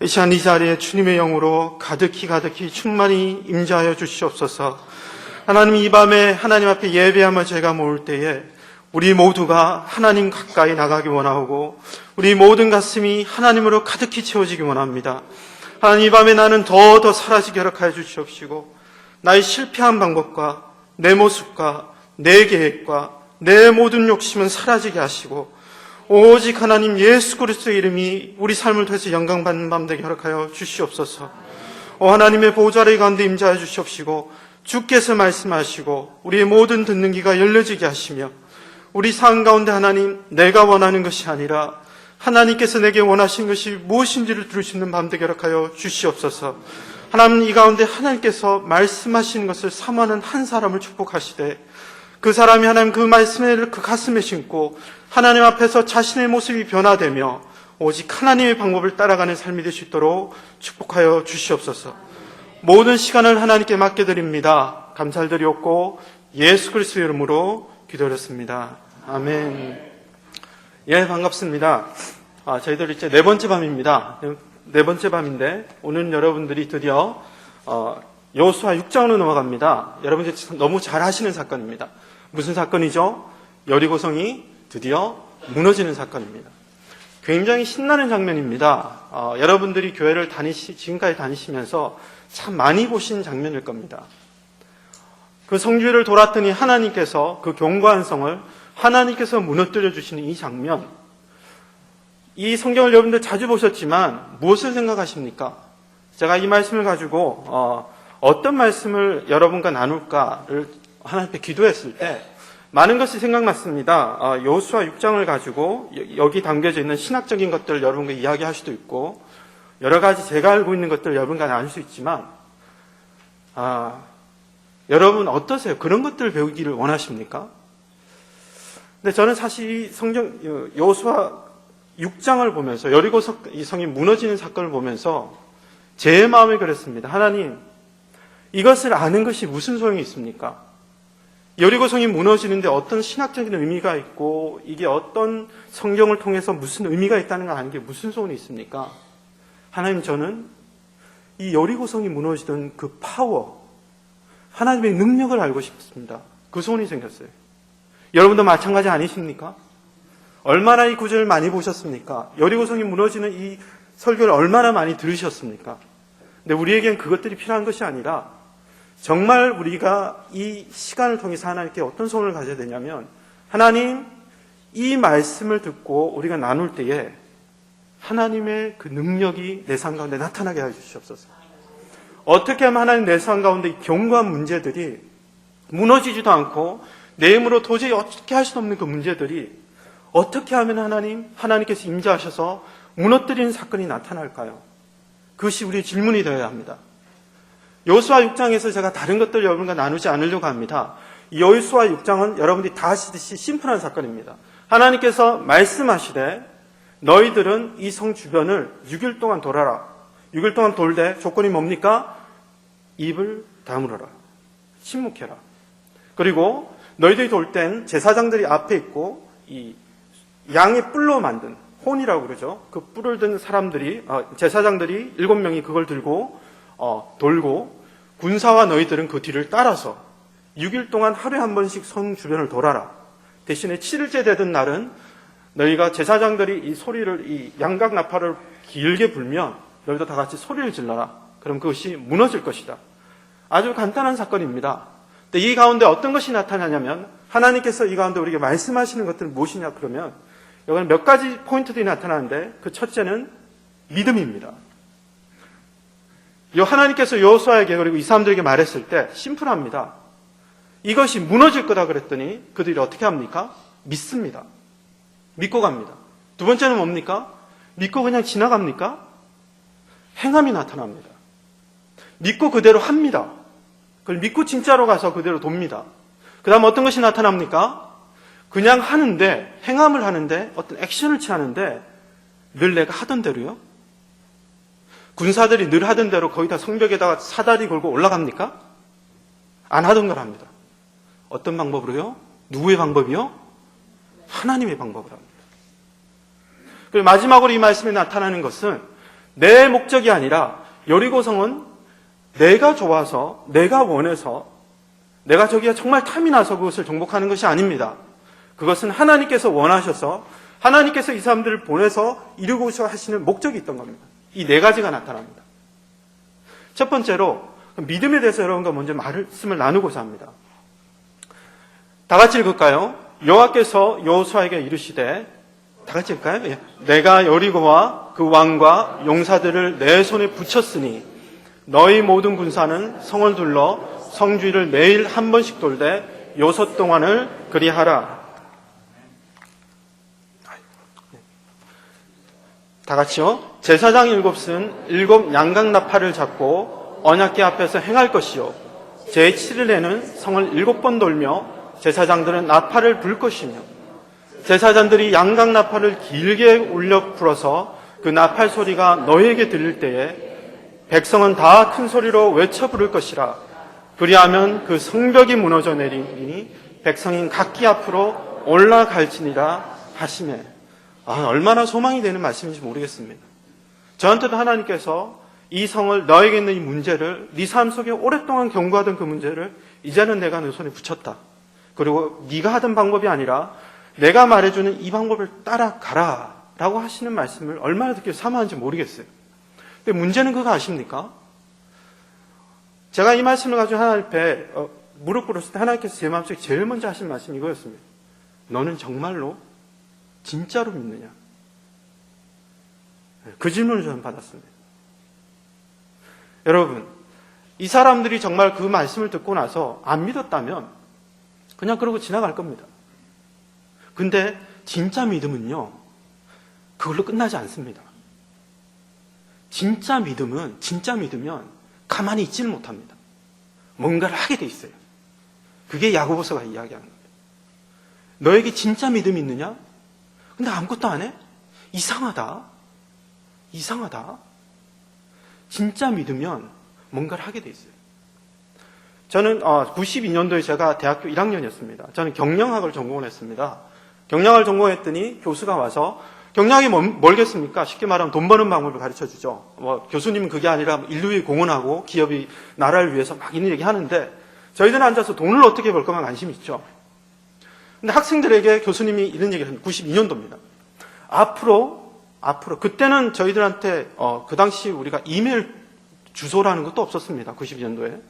이 시간 이 자리에 주님의 영으로 가득히 충만히 임재하여 주시옵소서. 하나님, 이 밤에 하나님 앞에 예배하며 제가 모을 때에 우리 모두가 하나님 가까이 나가기 원하고 우리 모든 가슴이 하나님으로 가득히 채워지기 원합니다. 하나님, 이 밤에 나는 더 사라지게 허락하여 주시옵시고 나의 실패한 방법과 내 모습과 내 계획과 내 모든 욕심은 사라지게 하시고 오직 하나님 예수 그리스도의 이름이 우리 삶을 통해서 영광받는 밤 되게 허락하여 주시옵소서. 하나님의 보좌의 가운데 임재하여 주시옵시고 주께서 말씀하시고 우리의 모든 듣는 귀가 열려지게 하시며 우리 삶 가운데 하나님, 내가 원하는 것이 아니라 하나님께서 내게 원하신 것이 무엇인지를 들을 수 있는 밤 되게 허락하여 주시옵소서. 하나님, 이 가운데 하나님께서 말씀하시는 것을 사모하는 한 사람을 축복하시되 그 사람이 하나님 그 말씀을 그 가슴에 심고 하나님 앞에서 자신의 모습이 변화되며 오직 하나님의 방법을 따라가는 삶이 될 수 있도록 축복하여 주시옵소서. 모든 시간을 하나님께 맡겨드립니다. 감사를 드리옵고 예수 그리스도의 이름으로 기도드렸습니다. 아멘. 예, 반갑습니다. 저희들 이제 네 번째 밤입니다. 네 번째 밤인데 오늘 여러분들이 드디어 여호수아 6장으로 넘어갑니다. 여러분들이 너무 잘 아시는 사건입니다. 무슨 사건이죠? 여리고성이 드디어 무너지는 사건입니다. 굉장히 신나는 장면입니다. 여러분들이 교회를 지금까지 다니시면서 참 많이 보신 장면일 겁니다. 그 성주를 돌았더니 하나님께서 그 견고한 성을 하나님께서 무너뜨려 주시는 이 장면, 이 성경을 여러분들 자주 보셨지만 무엇을 생각하십니까? 제가 이 말씀을 가지고 어떤 말씀을 여러분과 나눌까를 하나님께 기도했을 때 많은 것이 생각났습니다. 여호수아 6장을 가지고 여기 담겨져 있는 신학적인 것들을 여러분과 이야기할 수도 있고 여러 가지 제가 알고 있는 것들을 여러분과 나눌 수 있지만 여러분 어떠세요? 그런 것들을 배우기를 원하십니까? 근데 저는 사실 이 성경 여호수아 6장을 보면서 여리고 성이 무너지는 사건을 보면서 제 마음에 그랬습니다. 하나님, 이것을 아는 것이 무슨 소용이 있습니까? 여리고성이 무너지는데 어떤 신학적인 의미가 있고 이게 어떤 성경을 통해서 무슨 의미가 있다는 걸 아는 게 무슨 소원이 있습니까? 하나님, 저는 이 여리고성이 무너지던 그 파워, 하나님의 능력을 알고 싶습니다. 그 소원이 생겼어요. 여러분도 마찬가지 아니십니까? 얼마나 이 구절을 많이 보셨습니까? 여리고성이 무너지는 이 설교를 얼마나 많이 들으셨습니까? 근데 우리에겐 그것들이 필요한 것이 아니라 정말 우리가 이 시간을 통해서 하나님께 어떤 소원을 가져야 되냐면 하나님, 이 말씀을 듣고 우리가 나눌 때에 하나님의 그 능력이 내 삶 가운데 나타나게 해 주시옵소서. 어떻게 하면 하나님 내 삶 가운데 이 견고한 문제들이 무너지지도 않고 내 힘으로 도저히 어떻게 할 수 없는 그 문제들이 어떻게 하면 하나님께서 임재하셔서 무너뜨리는 사건이 나타날까요? 그것이 우리의 질문이 되어야 합니다. 여호수아 6장에서 제가 다른 것들을 여러분과 나누지 않으려고 합니다. 여호수아 6장은 여러분들이 다 아시듯이 심플한 사건입니다. 하나님께서 말씀하시되 너희들은 이 성 주변을 6일 동안 돌아라. 6일 동안 돌되 조건이 뭡니까? 입을 다물어라. 침묵해라. 그리고 너희들이 돌 땐 제사장들이 앞에 있고 이 양의 뿔로 만든 혼이라고 그러죠. 그 뿔을 든 사람들이 제사장들이 7명이 그걸 들고 돌고 군사와 너희들은 그 뒤를 따라서 6일 동안 하루에 한 번씩 성 주변을 돌아라. 대신에 7일째 되던 날은 너희가 제사장들이 이 소리를 이 양각 나팔을 길게 불면 너희도 다 같이 소리를 질러라. 그럼 그것이 무너질 것이다. 아주 간단한 사건입니다. 근데 이 가운데 어떤 것이 나타나냐면 하나님께서 이 가운데 우리에게 말씀하시는 것들은 무엇이냐 그러면 여기는 몇 가지 포인트들이 나타나는데 그 첫째는 믿음입니다. 하나님께서 여호수아에게 그리고 이 사람들에게 말했을 때 심플합니다. 이것이 무너질 거다 그랬더니 그들이 어떻게 합니까? 믿습니다. 믿고 갑니다. 두 번째는 뭡니까? 믿고 그냥 지나갑니까? 행함이 나타납니다. 믿고 그대로 합니다. 그걸 믿고 진짜로 가서 그대로 돕니다. 그 다음 어떤 것이 나타납니까? 그냥 하는데, 행함을 하는데, 어떤 액션을 취하는데 늘 내가 하던 대로요? 군사들이 늘 하던 대로 거의 다 성벽에다가 사다리 걸고 올라갑니까? 안 하던 걸 합니다. 어떤 방법으로요? 누구의 방법이요? 하나님의 방법을 합니다. 그리고 마지막으로 이 말씀에 나타나는 것은 내 목적이 아니라 여리고성은 내가 좋아서, 내가 원해서, 내가 저기에 정말 탐이 나서 그것을 정복하는 것이 아닙니다. 그것은 하나님께서 원하셔서 하나님께서 이 사람들을 보내서 이루고자 하시는 목적이 있던 겁니다. 이 네 가지가 나타납니다. 첫 번째로 믿음에 대해서 여러분과 먼저 말씀을 나누고자 합니다. 다 같이 읽을까요? 여호와께서 여호수아에게 이르시되, 다 같이 읽을까요? 예. 내가 여리고와 그 왕과 용사들을 내 손에 붙였으니 너희 모든 군사는 성을 둘러 성주를 매일 한 번씩 돌되 요섯 동안을 그리하라. 다 같이요. 제사장 일곱은 일곱 양각 나팔을 잡고 언약궤 앞에서 행할 것이요, 제7일에는 성을 7번 돌며 제사장들은 나팔을 불 것이며, 제사장들이 양각 나팔을 길게 울려 불어서 그 나팔 소리가 너희에게 들릴 때에 백성은 다 큰 소리로 외쳐 부를 것이라. 그리하면 그 성벽이 무너져 내리니 백성인 각기 앞으로 올라갈지니라 하시매. 얼마나 소망이 되는 말씀인지 모르겠습니다. 저한테도 하나님께서 이 성을, 너에게 있는 이 문제를, 네 삶 속에 오랫동안 경고하던 그 문제를 이제는 내가 내 손에 붙였다. 그리고 네가 하던 방법이 아니라 내가 말해주는 이 방법을 따라가라 라고 하시는 말씀을 얼마나 듣기 사모하는지 모르겠어요. 근데 문제는 그거 아십니까? 제가 이 말씀을 가지고 하나님 앞에 무릎 꿇었을 때 하나님께서 제 마음속에 제일 먼저 하신 말씀이 이거였습니다. 너는 정말로 진짜로 믿느냐? 그 질문을 저는 받았습니다. 여러분, 이 사람들이 정말 그 말씀을 듣고 나서 안 믿었다면 그냥 그러고 지나갈 겁니다. 근데 진짜 믿음은요, 그걸로 끝나지 않습니다. 진짜 믿으면 가만히 있지는 못합니다. 뭔가를 하게 돼 있어요. 그게 야고보서가 이야기하는 거예요. 너에게 진짜 믿음이 있느냐? 근데 아무것도 안 해? 이상하다. 진짜 믿으면 뭔가를 하게 돼 있어요. 저는 92년도에 제가 대학교 1학년이었습니다. 저는 경영학을 전공을 했습니다. 경영학을 전공했더니 교수가 와서, 경영학이 뭘겠습니까? 쉽게 말하면 돈 버는 방법을 가르쳐주죠. 교수님은 그게 아니라 인류에 공헌하고 기업이 나라를 위해서 막 이런 얘기 하는데, 저희들은 앉아서 돈을 어떻게 벌 거만 관심이 있죠. 근데 학생들에게 교수님이 이런 얘기를 합니다. 92년도입니다. 앞으로 그때는 저희들한테 그 당시 우리가 이메일 주소라는 것도 없었습니다. 92년도에.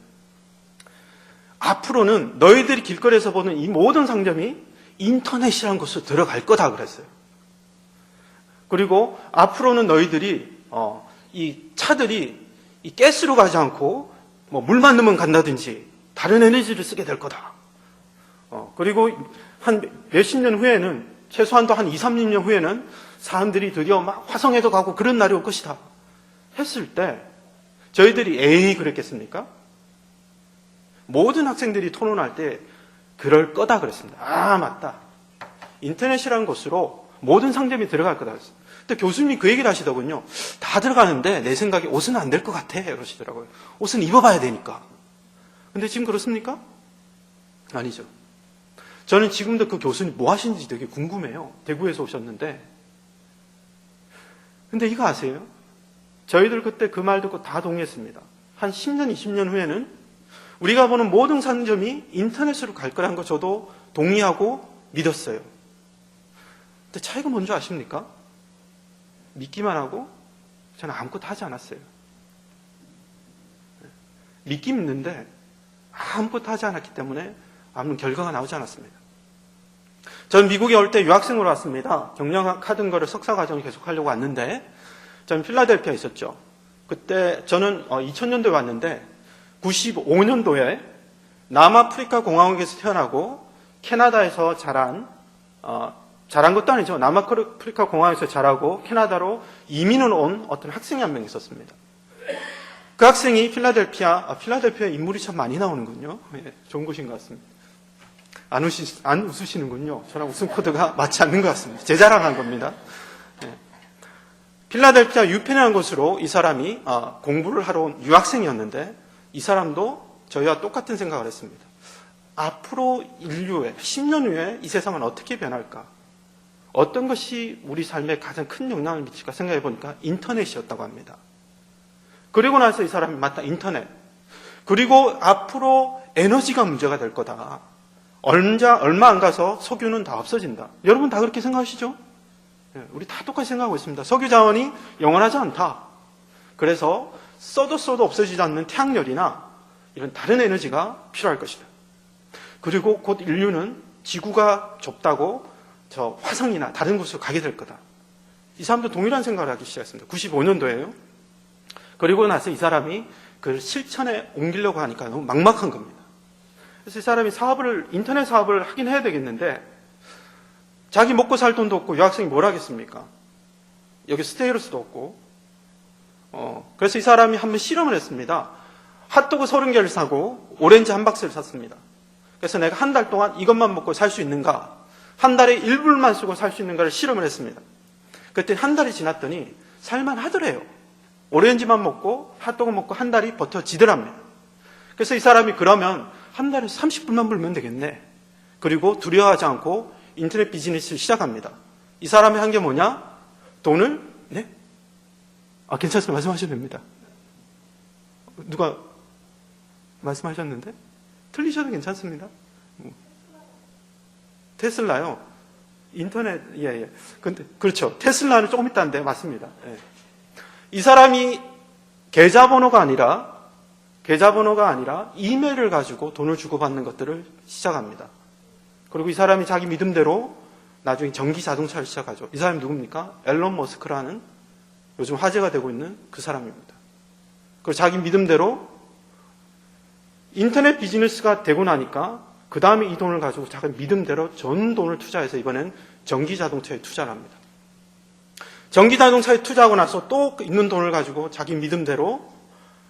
앞으로는 너희들이 길거리에서 보는 이 모든 상점이 인터넷이라는 곳으로 들어갈 거다 그랬어요. 그리고 앞으로는 너희들이 이 차들이 이 가스로 가지 않고 물만 넣으면 간다든지 다른 에너지를 쓰게 될 거다. 그리고 한 몇십 년 후에는, 최소한도 한 2, 30년 후에는 사람들이 드디어 막 화성에도 가고 그런 날이 올 것이다 했을 때 저희들이 에이 그랬겠습니까? 모든 학생들이 토론할 때 그럴 거다 그랬습니다. 맞다. 인터넷이라는 곳으로 모든 상점이 들어갈 거다 그랬습니다. 근데 교수님이 그 얘기를 하시더군요. 다 들어가는데 내 생각에 옷은 안 될 것 같아 그러시더라고요. 옷은 입어봐야 되니까. 근데 지금 그렇습니까? 아니죠. 저는 지금도 그 교수님 뭐 하시는지 되게 궁금해요. 대구에서 오셨는데. 근데 이거 아세요? 저희들 그때 그 말 듣고 다 동의했습니다. 한 10년, 20년 후에는 우리가 보는 모든 상점이 인터넷으로 갈 거라는 거 저도 동의하고 믿었어요. 근데 차이가 뭔지 아십니까? 믿기만 하고 저는 아무것도 하지 않았어요. 믿긴 믿는데 아무것도 하지 않았기 때문에 아무런 결과가 나오지 않았습니다. 저는 미국에 올 때 유학생으로 왔습니다. 경영학 하던 거를 석사 과정을 계속하려고 왔는데, 저는 필라델피아에 있었죠. 그때 저는 2000년도에 왔는데 95년도에 남아프리카 공화국에서 태어나고 캐나다에서 자란 것도 아니죠. 남아프리카 공화국에서 자라고 캐나다로 이민을 온 어떤 학생이 한 명 있었습니다. 그 학생이 필라델피아 인물이 참 많이 나오는군요. 예, 좋은 곳인 것 같습니다. 안 웃으시는군요. 저랑 웃음 코드가 맞지 않는 것 같습니다. 제 자랑한 겁니다. 예. 필라델피아 유펜이라는 곳으로 이 사람이 공부를 하러 온 유학생이었는데, 이 사람도 저희와 똑같은 생각을 했습니다. 앞으로 인류의 10년 후에 이 세상은 어떻게 변할까? 어떤 것이 우리 삶에 가장 큰 영향을 미칠까 생각해 보니까 인터넷이었다고 합니다. 그리고 나서 이 사람이 맞다, 인터넷. 그리고 앞으로 에너지가 문제가 될 거다. 얼마 안 가서 석유는 다 없어진다. 여러분 다 그렇게 생각하시죠? 우리 다 똑같이 생각하고 있습니다. 석유 자원이 영원하지 않다. 그래서 써도 없어지지 않는 태양열이나 이런 다른 에너지가 필요할 것이다. 그리고 곧 인류는 지구가 좁다고 저 화성이나 다른 곳으로 가게 될 거다. 이 사람도 동일한 생각을 하기 시작했습니다. 95년도에요. 그리고 나서 이 사람이 그 실천에 옮기려고 하니까 너무 막막한 겁니다. 그래서 이 사람이 인터넷 사업을 하긴 해야 되겠는데, 자기 먹고 살 돈도 없고 유학생이 뭘 하겠습니까? 여기 스테이 할 수도 없고. 그래서 이 사람이 한번 실험을 했습니다. 핫도그 30개를 사고 오렌지 한 박스를 샀습니다. 그래서 내가 한 달 동안 이것만 먹고 살 수 있는가, 한 달에 1불만 쓰고 살 수 있는가를 실험을 했습니다. 그때 한 달이 지났더니 살만 하더래요. 오렌지만 먹고 핫도그 먹고 한 달이 버텨지더랍니다. 그래서 이 사람이 그러면 한 달에 30불만 벌면 되겠네. 그리고 두려워하지 않고 인터넷 비즈니스를 시작합니다. 이 사람이 한 게 뭐냐? 돈을, 네? 괜찮습니다. 말씀하셔도 됩니다. 누가 말씀하셨는데? 틀리셔도 괜찮습니다. 테슬라요. 인터넷, 예. 근데, 그렇죠. 테슬라는 조금 있다는데, 맞습니다. 예. 이 사람이 계좌번호가 아니라 이메일을 가지고 돈을 주고받는 것들을 시작합니다. 그리고 이 사람이 자기 믿음대로 나중에 전기 자동차를 시작하죠. 이 사람이 누굽니까? 앨런 머스크라는 요즘 화제가 되고 있는 그 사람입니다. 그리고 자기 믿음대로 인터넷 비즈니스가 되고 나니까 그 다음에 이 돈을 가지고 자기 믿음대로 전 돈을 투자해서 이번엔 전기 자동차에 투자를 합니다. 전기 자동차에 투자하고 나서 또 있는 돈을 가지고 자기 믿음대로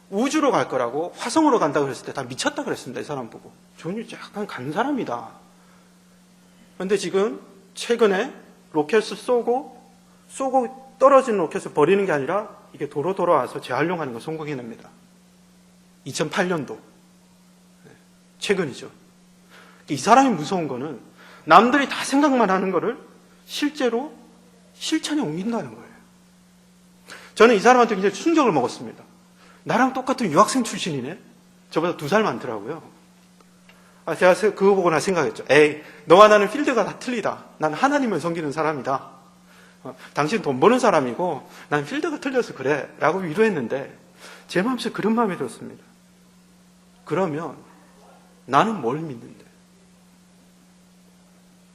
우주로 갈 거라고 화성으로 간다고 그랬을 때 다 미쳤다 그랬습니다. 이 사람 보고. 저는 약간 간 사람이다. 그런데 지금 최근에 로켓을 쏘고 떨어지는 로켓을 버리는 게 아니라 이게 도로 돌아와서 재활용하는 걸 성공해냅니다. 2008년도. 최근이죠. 이 사람이 무서운 거는 남들이 다 생각만 하는 거를 실제로 실천에 옮긴다는 거예요. 저는 이 사람한테 굉장히 충격을 먹었습니다. 나랑 똑같은 유학생 출신이네? 저보다 2살 많더라고요. 제가 그거 보고 나 생각했죠. 에이, 너와 나는 필드가 다 틀리다. 나는 하나님을 섬기는 사람이다. 당신 돈 버는 사람이고 난 필드가 틀려서 그래. 라고 위로했는데 제 마음속에 그런 마음이 들었습니다. 그러면 나는 뭘 믿는데?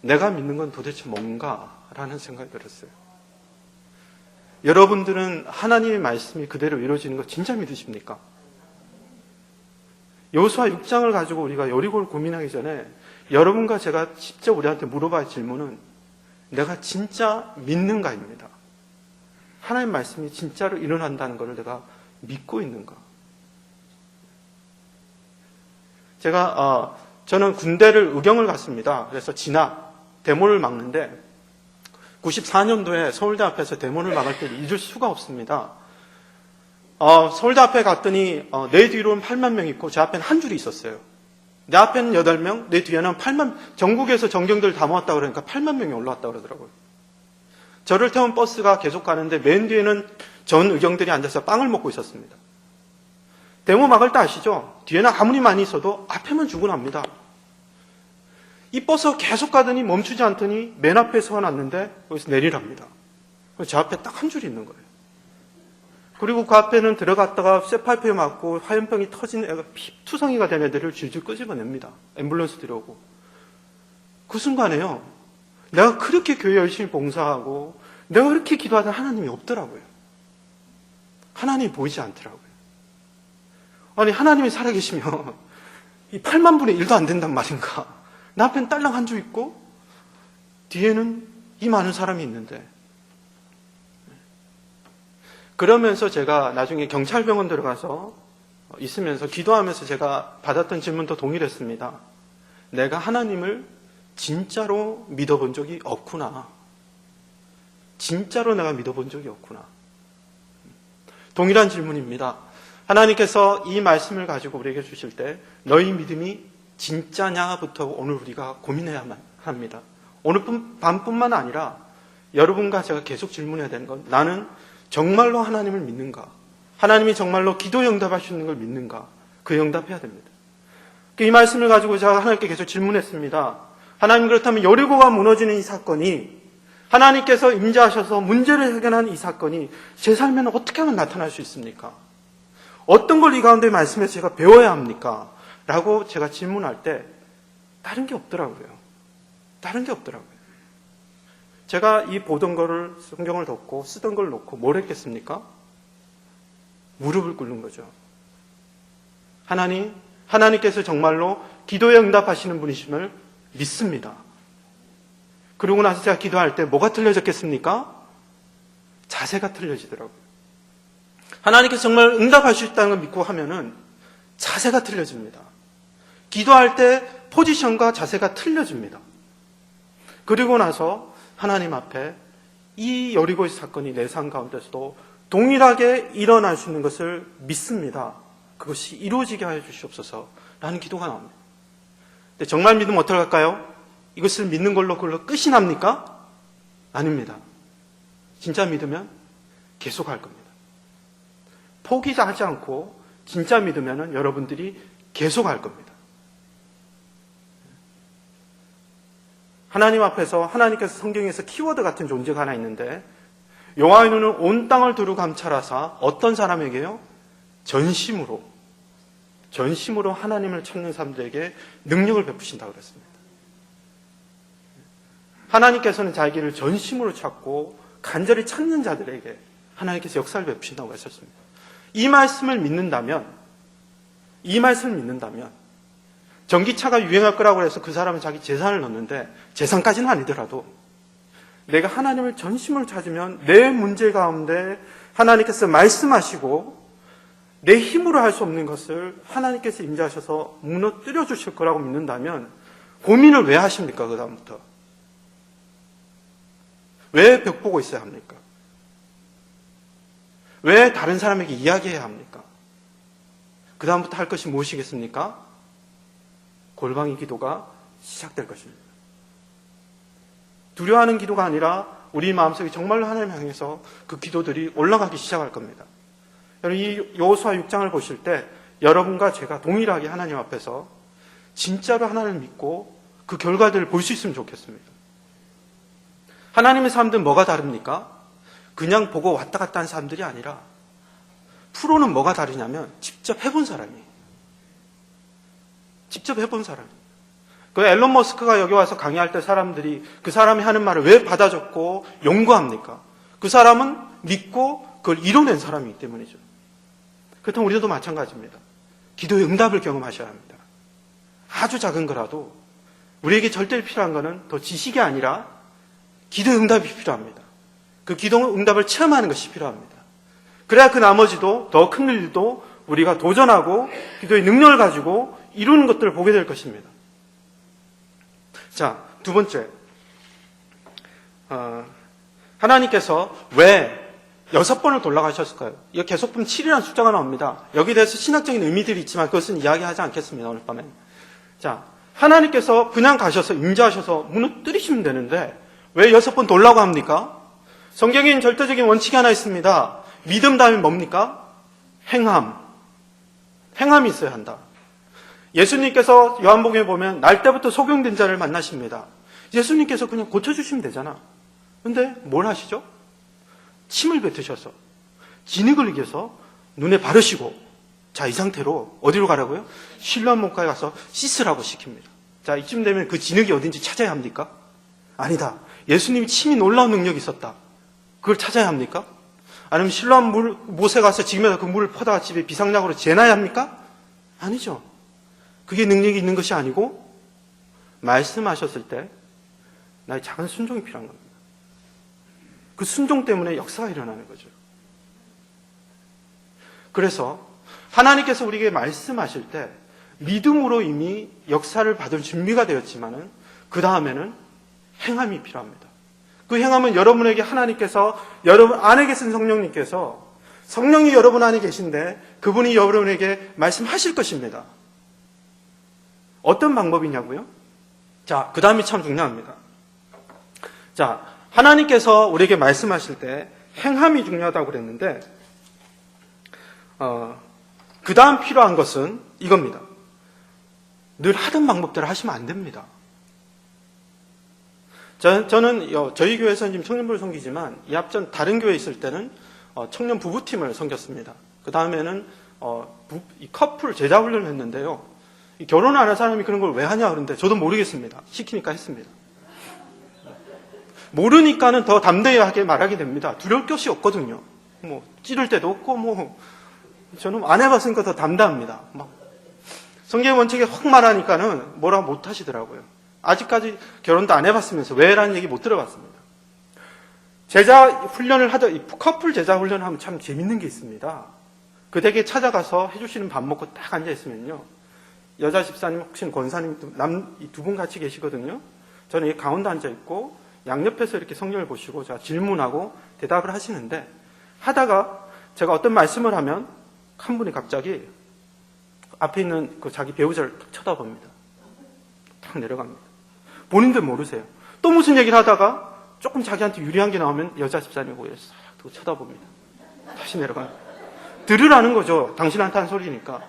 내가 믿는 건 도대체 뭔가? 라는 생각이 들었어요. 여러분들은 하나님의 말씀이 그대로 이루어지는 거 진짜 믿으십니까? 여호수아 6장을 가지고 우리가 여리고를 고민하기 전에 여러분과 제가 직접 우리한테 물어봐야 할 질문은 내가 진짜 믿는가입니다. 하나님의 말씀이 진짜로 일어난다는 것을 내가 믿고 있는가? 저는 군대를 의경을 갔습니다. 그래서 데모를 막는데 94년도에 서울대 앞에서 데모를 막을 때 잊을 수가 없습니다. 서울대 앞에 갔더니 내 뒤로는 8만 명 있고 제 앞에는 한 줄이 있었어요. 내 앞에는 8명, 내 뒤에는 8만, 전국에서 전경들 다 모았다 그러니까 8만 명이 올라왔다 그러더라고요. 저를 태운 버스가 계속 가는데 맨 뒤에는 전 의경들이 앉아서 빵을 먹고 있었습니다. 데모 막을 때 아시죠? 뒤에는 아무리 많이 있어도 앞에만 죽어납니다. 이 버스가 계속 가더니 멈추지 않더니 맨 앞에 서놨는데 거기서 내리랍니다. 제 앞에 딱 한 줄이 있는 거예요. 그리고 그 앞에는 들어갔다가 쇠파이프에 맞고 화염병이 터진 애가 투성이가 된 애들을 질질 끄집어냅니다. 앰뷸런스 들여오고. 그 순간에요. 내가 그렇게 교회 열심히 봉사하고 내가 그렇게 기도하던 하나님이 없더라고요. 하나님이 보이지 않더라고요. 아니 하나님이 살아계시면 이 8만 분의 1도 안 된단 말인가. 내 앞엔 딸랑 한 줄 있고 뒤에는 이 많은 사람이 있는데 그러면서 제가 나중에 경찰병원 들어가서 있으면서 기도하면서 제가 받았던 질문도 동일했습니다. 내가 하나님을 진짜로 믿어본 적이 없구나. 진짜로 내가 믿어본 적이 없구나. 동일한 질문입니다. 하나님께서 이 말씀을 가지고 우리에게 주실 때 너희 믿음이 진짜냐부터 오늘 우리가 고민해야만 합니다. 오늘 밤뿐만 아니라 여러분과 제가 계속 질문해야 되는 건, 나는 정말로 하나님을 믿는가? 하나님이 정말로 기도에 응답하시는 걸 믿는가? 그 응답해야 됩니다. 이 말씀을 가지고 제가 하나님께 계속 질문했습니다. 하나님, 그렇다면 여리고가 무너지는 이 사건이, 하나님께서 임재하셔서 문제를 해결한 이 사건이 제 삶에는 어떻게 하면 나타날 수 있습니까? 어떤 걸 이 가운데 말씀에서 제가 배워야 합니까? 라고 제가 질문할 때 다른 게 없더라고요. 다른 게 없더라고요. 제가 이 보던 거를, 성경을 덮고 쓰던 걸 놓고 뭘 했겠습니까? 무릎을 꿇는 거죠. 하나님께서 정말로 기도에 응답하시는 분이심을 믿습니다. 그러고 나서 제가 기도할 때 뭐가 틀려졌겠습니까? 자세가 틀려지더라고요. 하나님께서 정말 응답할 수 있다는 걸 믿고 하면은 자세가 틀려집니다. 기도할 때 포지션과 자세가 틀려집니다. 그리고 나서 하나님 앞에 이 여리고의 사건이 내 삶 가운데서도 동일하게 일어날 수 있는 것을 믿습니다. 그것이 이루어지게 하여 주시옵소서 라는 기도가 나옵니다. 근데 정말 믿으면 어떻게 할까요? 이것을 믿는 걸로 그걸로 끝이 납니까? 아닙니다. 진짜 믿으면 계속 할 겁니다. 포기하지 않고 진짜 믿으면 여러분들이 계속 할 겁니다. 하나님 앞에서, 하나님께서 성경에서 키워드 같은 존재가 하나 있는데, 여호와의 눈은 온 땅을 두루 감찰하사 어떤 사람에게요? 전심으로 하나님을 찾는 사람들에게 능력을 베푸신다고 그랬습니다. 하나님께서는 자기를 전심으로 찾고 간절히 찾는 자들에게 하나님께서 역사를 베푸신다고 하셨습니다. 이 말씀을 믿는다면 전기차가 유행할 거라고 해서 그 사람은 자기 재산을 넣는데, 재산까지는 아니더라도 내가 하나님을 전심으로 찾으면 내 문제 가운데 하나님께서 말씀하시고 내 힘으로 할 수 없는 것을 하나님께서 임재하셔서 무너뜨려 주실 거라고 믿는다면 고민을 왜 하십니까? 그 다음부터 왜 벽 보고 있어야 합니까? 왜 다른 사람에게 이야기해야 합니까? 그 다음부터 할 것이 무엇이겠습니까? 골방이 기도가 시작될 것입니다. 두려워하는 기도가 아니라 우리 마음속에 정말로 하나님 향해서 그 기도들이 올라가기 시작할 겁니다. 여러분, 이 여호수아 6장을 보실 때 여러분과 제가 동일하게 하나님 앞에서 진짜로 하나님을 믿고 그 결과들을 볼 수 있으면 좋겠습니다. 하나님의 사람들은 뭐가 다릅니까? 그냥 보고 왔다 갔다 한 사람들이 아니라, 프로는 뭐가 다르냐면 직접 해본 사람이에요. 직접 해본 사람. 그 앨런 머스크가 여기 와서 강의할 때 사람들이 그 사람이 하는 말을 왜 받아 적고 연구합니까? 그 사람은 믿고 그걸 이뤄낸 사람이기 때문이죠. 그렇다면 우리도 마찬가지입니다. 기도의 응답을 경험하셔야 합니다. 아주 작은 거라도 우리에게 절대로 필요한 것은 더 지식이 아니라 기도의 응답이 필요합니다. 그 기도의 응답을 체험하는 것이 필요합니다. 그래야 그 나머지도, 더 큰 일도 우리가 도전하고 기도의 능력을 가지고 이루는 것들을 보게 될 것입니다. 자, 두 번째. 하나님께서 왜 6번을 돌아가셨을까요? 이거 계속보면 7이라는 숫자가 나옵니다. 여기에 대해서 신학적인 의미들이 있지만 그것은 이야기하지 않겠습니다, 오늘 밤에. 자, 하나님께서 그냥 가셔서, 임재하셔서 무너뜨리시면 되는데 왜 6번 돌라고 합니까? 성경에는 절대적인 원칙이 하나 있습니다. 믿음 다음에 뭡니까? 행함이 있어야 한다. 예수님께서 요한복음에 보면 날 때부터 소경된 자를 만나십니다. 예수님께서 그냥 고쳐주시면 되잖아. 근데 뭘 하시죠? 침을 뱉으셔서 진흙을 이겨서 눈에 바르시고, 자, 이 상태로 어디로 가라고요? 실로암 목가에 가서 씻으라고 시킵니다. 자, 이쯤 되면 그 진흙이 어딘지 찾아야 합니까? 아니다. 예수님이 침이 놀라운 능력이 있었다. 그걸 찾아야 합니까? 아니면 실로암 못에 가서 지금에서 그 물을 퍼다가 집에 비상약으로 재놔야 합니까? 아니죠. 그게 능력이 있는 것이 아니고 말씀하셨을 때 나의 작은 순종이 필요한 겁니다. 그 순종 때문에 역사가 일어나는 거죠. 그래서 하나님께서 우리에게 말씀하실 때 믿음으로 이미 역사를 받을 준비가 되었지만은 그 다음에는 행함이 필요합니다. 그 행함은 여러분에게 하나님께서, 여러분 안에 계신 성령님께서, 성령이 여러분 안에 계신데 그분이 여러분에게 말씀하실 것입니다. 어떤 방법이냐고요? 자, 그 다음이 참 중요합니다. 자, 하나님께서 우리에게 말씀하실 때 행함이 중요하다고 그랬는데 그 다음 필요한 것은 이겁니다. 늘 하던 방법대로 하시면 안 됩니다. 저는 저희 교회에서는 지금 청년부를 섬기지만 이 앞전 다른 교회에 있을 때는 청년 부부팀을 섬겼습니다. 그 다음에는 커플 제자 훈련을 했는데요. 결혼 안 한 사람이 그런 걸 왜 하냐 그러는데 저도 모르겠습니다. 시키니까 했습니다. 모르니까는 더 담대하게 말하게 됩니다. 두려울 것이 없거든요. 뭐 찌를 때도 없고 저는 안 해봤으니까 더 담대합니다. 성경 원칙에 확 말하니까는 뭐라 못 하시더라고요. 아직까지 결혼도 안 해봤으면서 왜라는 얘기 못 들어봤습니다. 제자 훈련을 커플 제자 훈련을 하면 참 재밌는 게 있습니다. 그 댁에 찾아가서 해주시는 밥 먹고 딱 앉아있으면요. 여자 집사님, 혹시 권사님, 두 분 같이 계시거든요. 저는 이 가운데 앉아있고, 양옆에서 이렇게 성경을 보시고, 제가 질문하고 대답을 하시는데, 하다가 제가 어떤 말씀을 하면, 한 분이 갑자기 앞에 있는 그 자기 배우자를 딱 쳐다봅니다. 탁 내려갑니다. 본인들 모르세요. 또 무슨 얘기를 하다가 조금 자기한테 유리한 게 나오면 여자 집사님 고개를 싹 두고 쳐다봅니다. 다시 내려갑니다. 들으라는 거죠. 당신한테 한 소리니까.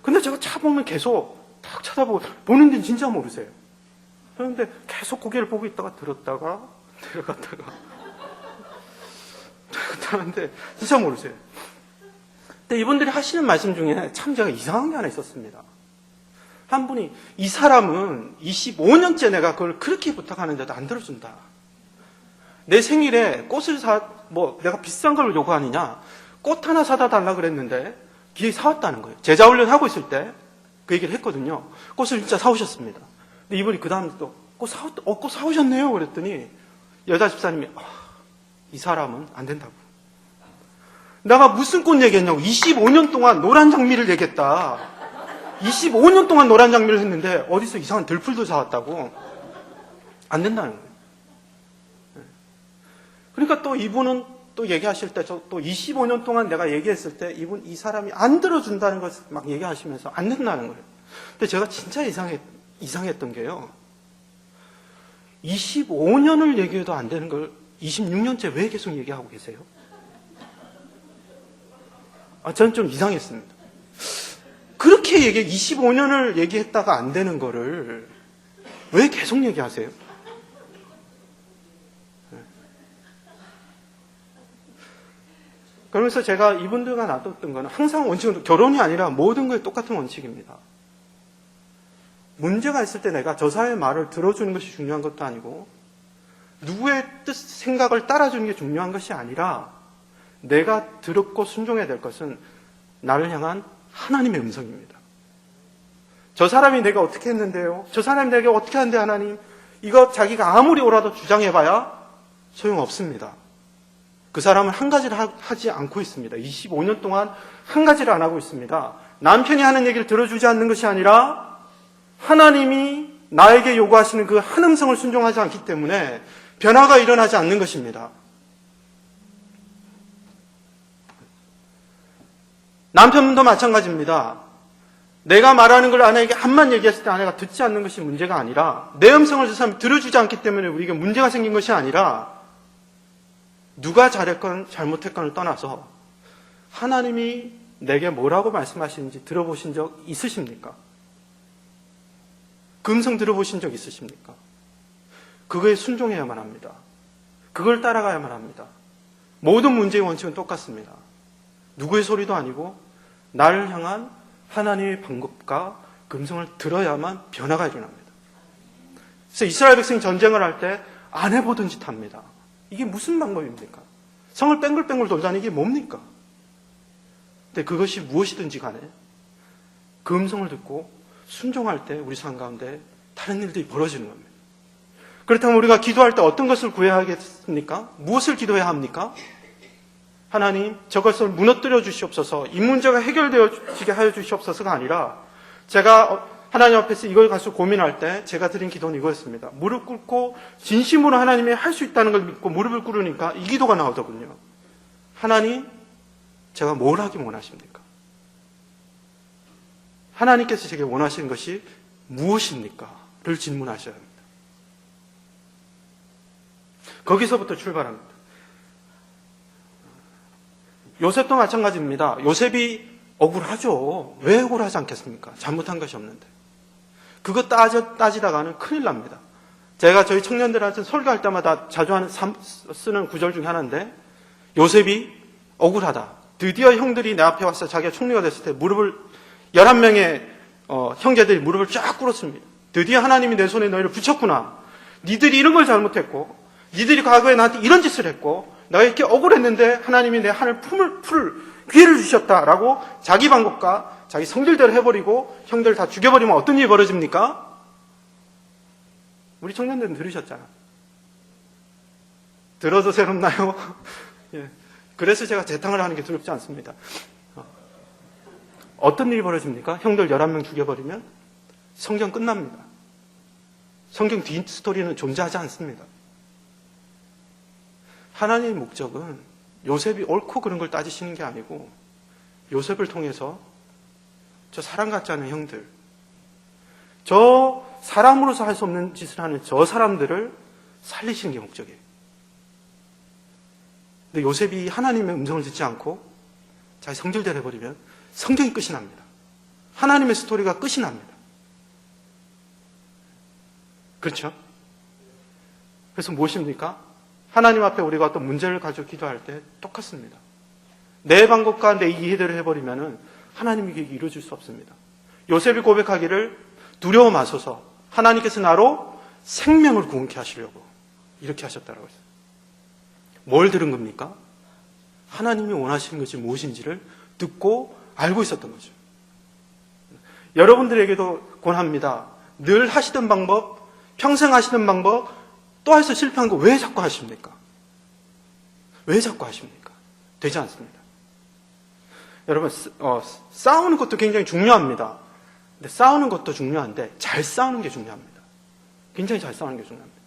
근데 제가 차 보면 계속 탁 쳐다보고 본인들은 진짜 모르세요. 그런데 계속 고개를 보고 있다가 들었다가 내려갔다가 하는데 진짜 모르세요. 근데 이분들이 하시는 말씀 중에 참 제가 이상한 게 하나 있었습니다. 한 분이 이 사람은 25년째 내가 그걸 그렇게 부탁하는데도 안 들어준다. 내 생일에 꽃을 내가 비싼 걸 요구하느냐. 꽃 하나 사다 달라 그랬는데 기회 사왔다는 거예요. 제자 훈련하고 있을 때 그 얘기를 했거든요. 꽃을 진짜 사오셨습니다. 근데 이분이 그 다음에 또 꽃 사오셨네요. 그랬더니 여자 집사님이 이 사람은 안 된다고. 내가 무슨 꽃 얘기했냐고. 25년 동안 노란 장미를 얘기했다. 25년 동안 노란 장미를 했는데 어디서 이상한 들풀도 사왔다고. 안 된다는 거예요. 그러니까 또 이분은 또 얘기하실 때 또 25년 동안 내가 얘기했을 때 이 사람이 안 들어준다는 것을 막 얘기하시면서 안 된다는 거예요. 근데 제가 진짜 이상했던 게요. 25년을 얘기해도 안 되는 걸 26년째 왜 계속 얘기하고 계세요? 저는 좀 이상했습니다. 그렇게 25년을 얘기했다가 안 되는 거를 왜 계속 얘기하세요? 그러면서 제가 이분들과 놔뒀던 거는 항상 원칙은 결혼이 아니라 모든 거에 똑같은 원칙입니다. 문제가 있을 때 내가 저 사람의 말을 들어주는 것이 중요한 것도 아니고 누구의 뜻, 생각을 따라주는 게 중요한 것이 아니라 내가 들었고 순종해야 될 것은 나를 향한 하나님의 음성입니다. 저 사람이 내가 어떻게 했는데요? 저 사람이 내게 어떻게 하는데 하나님? 이거 자기가 아무리 오라도 주장해봐야 소용없습니다. 그 사람은 한 가지를 하지 않고 있습니다. 25년 동안 한 가지를 안 하고 있습니다. 남편이 하는 얘기를 들어주지 않는 것이 아니라 하나님이 나에게 요구하시는 그 한 음성을 순종하지 않기 때문에 변화가 일어나지 않는 것입니다. 남편도 마찬가지입니다. 내가 말하는 걸 아내에게 한만 얘기했을 때 아내가 듣지 않는 것이 문제가 아니라 내 음성을 저 사람이 들어주지 않기 때문에 우리에게 문제가 생긴 것이 아니라 누가 잘했건 잘못했건을 떠나서 하나님이 내게 뭐라고 말씀하시는지 들어보신 적 있으십니까? 그 음성 들어보신 적 있으십니까? 그거에 순종해야만 합니다. 그걸 따라가야만 합니다. 모든 문제의 원칙은 똑같습니다. 누구의 소리도 아니고 나를 향한 하나님의 방법과 그 음성을 들어야만 변화가 일어납니다. 그래서 이스라엘 백성이 전쟁을 할 때 안 해보던 짓 합니다. 이게 무슨 방법입니까? 성을 뺑글뺑글 돌다니 이게 뭡니까? 근데 그것이 무엇이든지 간에 그 음성을 듣고 순종할 때 우리 삶 가운데 다른 일들이 벌어지는 겁니다. 그렇다면 우리가 기도할 때 어떤 것을 구해야 하겠습니까? 무엇을 기도해야 합니까? 하나님, 저것을 무너뜨려 주시옵소서, 이 문제가 해결되어지게 하여 주시옵소서가 아니라 제가 하나님 앞에서 이걸 가지고 고민할 때 제가 드린 기도는 이거였습니다. 무릎 꿇고 진심으로 하나님이 할 수 있다는 걸 믿고 무릎을 꿇으니까 이 기도가 나오더군요. 하나님, 제가 뭘 하기 원하십니까? 하나님께서 제게 원하시는 것이 무엇입니까? 를 질문하셔야 합니다. 거기서부터 출발합니다. 요셉도 마찬가지입니다. 요셉이 억울하죠. 왜 억울하지 않겠습니까? 잘못한 것이 없는데. 그거 따지다가는 큰일 납니다. 제가 저희 청년들한테 설교할 때마다 자주 쓰는 구절 중에 하나인데, 요셉이 억울하다. 드디어 형들이 내 앞에 와서 자기가 총리가 됐을 때 11명의 형제들이 무릎을 쫙 꿇었습니다. 드디어 하나님이 내 손에 너희를 붙였구나. 니들이 이런 걸 잘못했고, 니들이 과거에 나한테 이런 짓을 했고, 내가 이렇게 억울했는데 하나님이 내 한을 풀 기회를 주셨다라고 자기 방법과 자기 성질대로 해버리고 형들 다 죽여버리면 어떤 일이 벌어집니까? 우리 청년들은 들으셨잖아. 들어도 새롭나요? 예. 그래서 제가 재탕을 하는 게 두렵지 않습니다. 어떤 일이 벌어집니까? 형들 11명 죽여버리면 성경 끝납니다. 성경 뒷 스토리는 존재하지 않습니다. 하나님의 목적은 요셉이 옳고 그런 걸 따지시는 게 아니고 요셉을 통해서 저 사람 같지 않은 형들, 저 사람으로서 할 수 없는 짓을 하는 저 사람들을 살리시는 게 목적이에요. 근데 요셉이 하나님의 음성을 듣지 않고 자기 성질대로 해버리면 성경이 끝이 납니다. 하나님의 스토리가 끝이 납니다. 그렇죠? 그래서 무엇입니까? 하나님 앞에 우리가 어떤 문제를 가지고 기도할 때 똑같습니다. 내 방법과 내 이해대로 해버리면 하나님의 계획이 이루어질 수 없습니다. 요셉이 고백하기를 두려워 마소서 하나님께서 나로 생명을 구원케 하시려고 이렇게 하셨다라고 했어요. 뭘 들은 겁니까? 하나님이 원하시는 것이 무엇인지를 듣고 알고 있었던 거죠. 여러분들에게도 권합니다. 늘 하시던 방법, 평생 하시던 방법, 또 해서 실패한 거 왜 자꾸 하십니까? 왜 자꾸 하십니까? 되지 않습니다. 여러분, 싸우는 것도 굉장히 중요합니다. 근데 싸우는 것도 중요한데 잘 싸우는 게 중요합니다. 굉장히 잘 싸우는 게 중요합니다.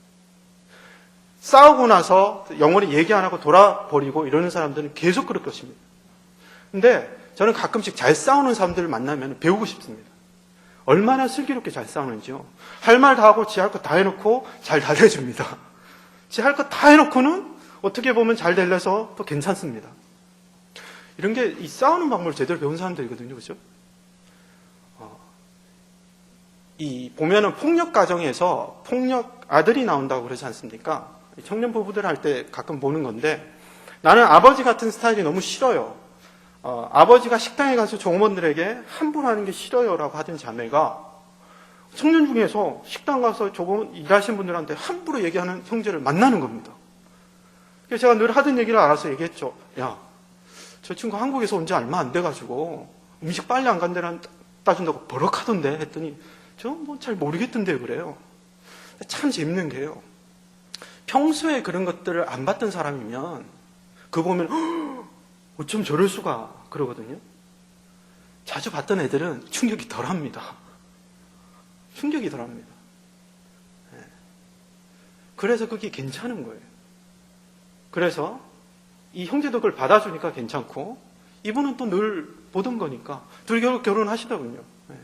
싸우고 나서 영원히 얘기 안 하고 돌아버리고 이러는 사람들은 계속 그럴 것입니다. 근데 저는 가끔씩 잘 싸우는 사람들을 만나면 배우고 싶습니다. 얼마나 슬기롭게 잘 싸우는지요. 할 말 다 하고 지 할 거 다 해놓고 잘 달래줍니다. 지 할 거 다 해놓고는 어떻게 보면 잘 달래서 또 괜찮습니다. 이런 게 이 싸우는 방법을 제대로 배운 사람들이거든요. 그렇죠? 이 보면은 폭력 가정에서 폭력 아들이 나온다고 그러지 않습니까? 청년 부부들 할 때 가끔 보는 건데 나는 아버지 같은 스타일이 너무 싫어요. 아버지가 식당에 가서 종업원들에게 함부로 하는 게 싫어요라고 하던 자매가 청년 중에서 식당 가서 조금 일하시는 분들한테 함부로 얘기하는 형제를 만나는 겁니다. 그래서 제가 늘 하던 얘기를 알아서 얘기했죠. 야, 저 친구 한국에서 온 지 얼마 안 돼가지고 음식 빨리 안 간다는 따준다고 버럭하던데 했더니 저 뭐 잘 모르겠던데 그래요. 참 재밌는 게요. 평소에 그런 것들을 안 봤던 사람이면 그거 보면 어쩜 저럴 수가 그러거든요. 자주 봤던 애들은 충격이 덜합니다. 충격이 덜합니다. 네. 그래서 그게 괜찮은 거예요. 그래서 이 형제도 그걸 받아주니까 괜찮고 이분은 또 늘 보던 거니까 둘이 결국 결혼하시더군요. 네.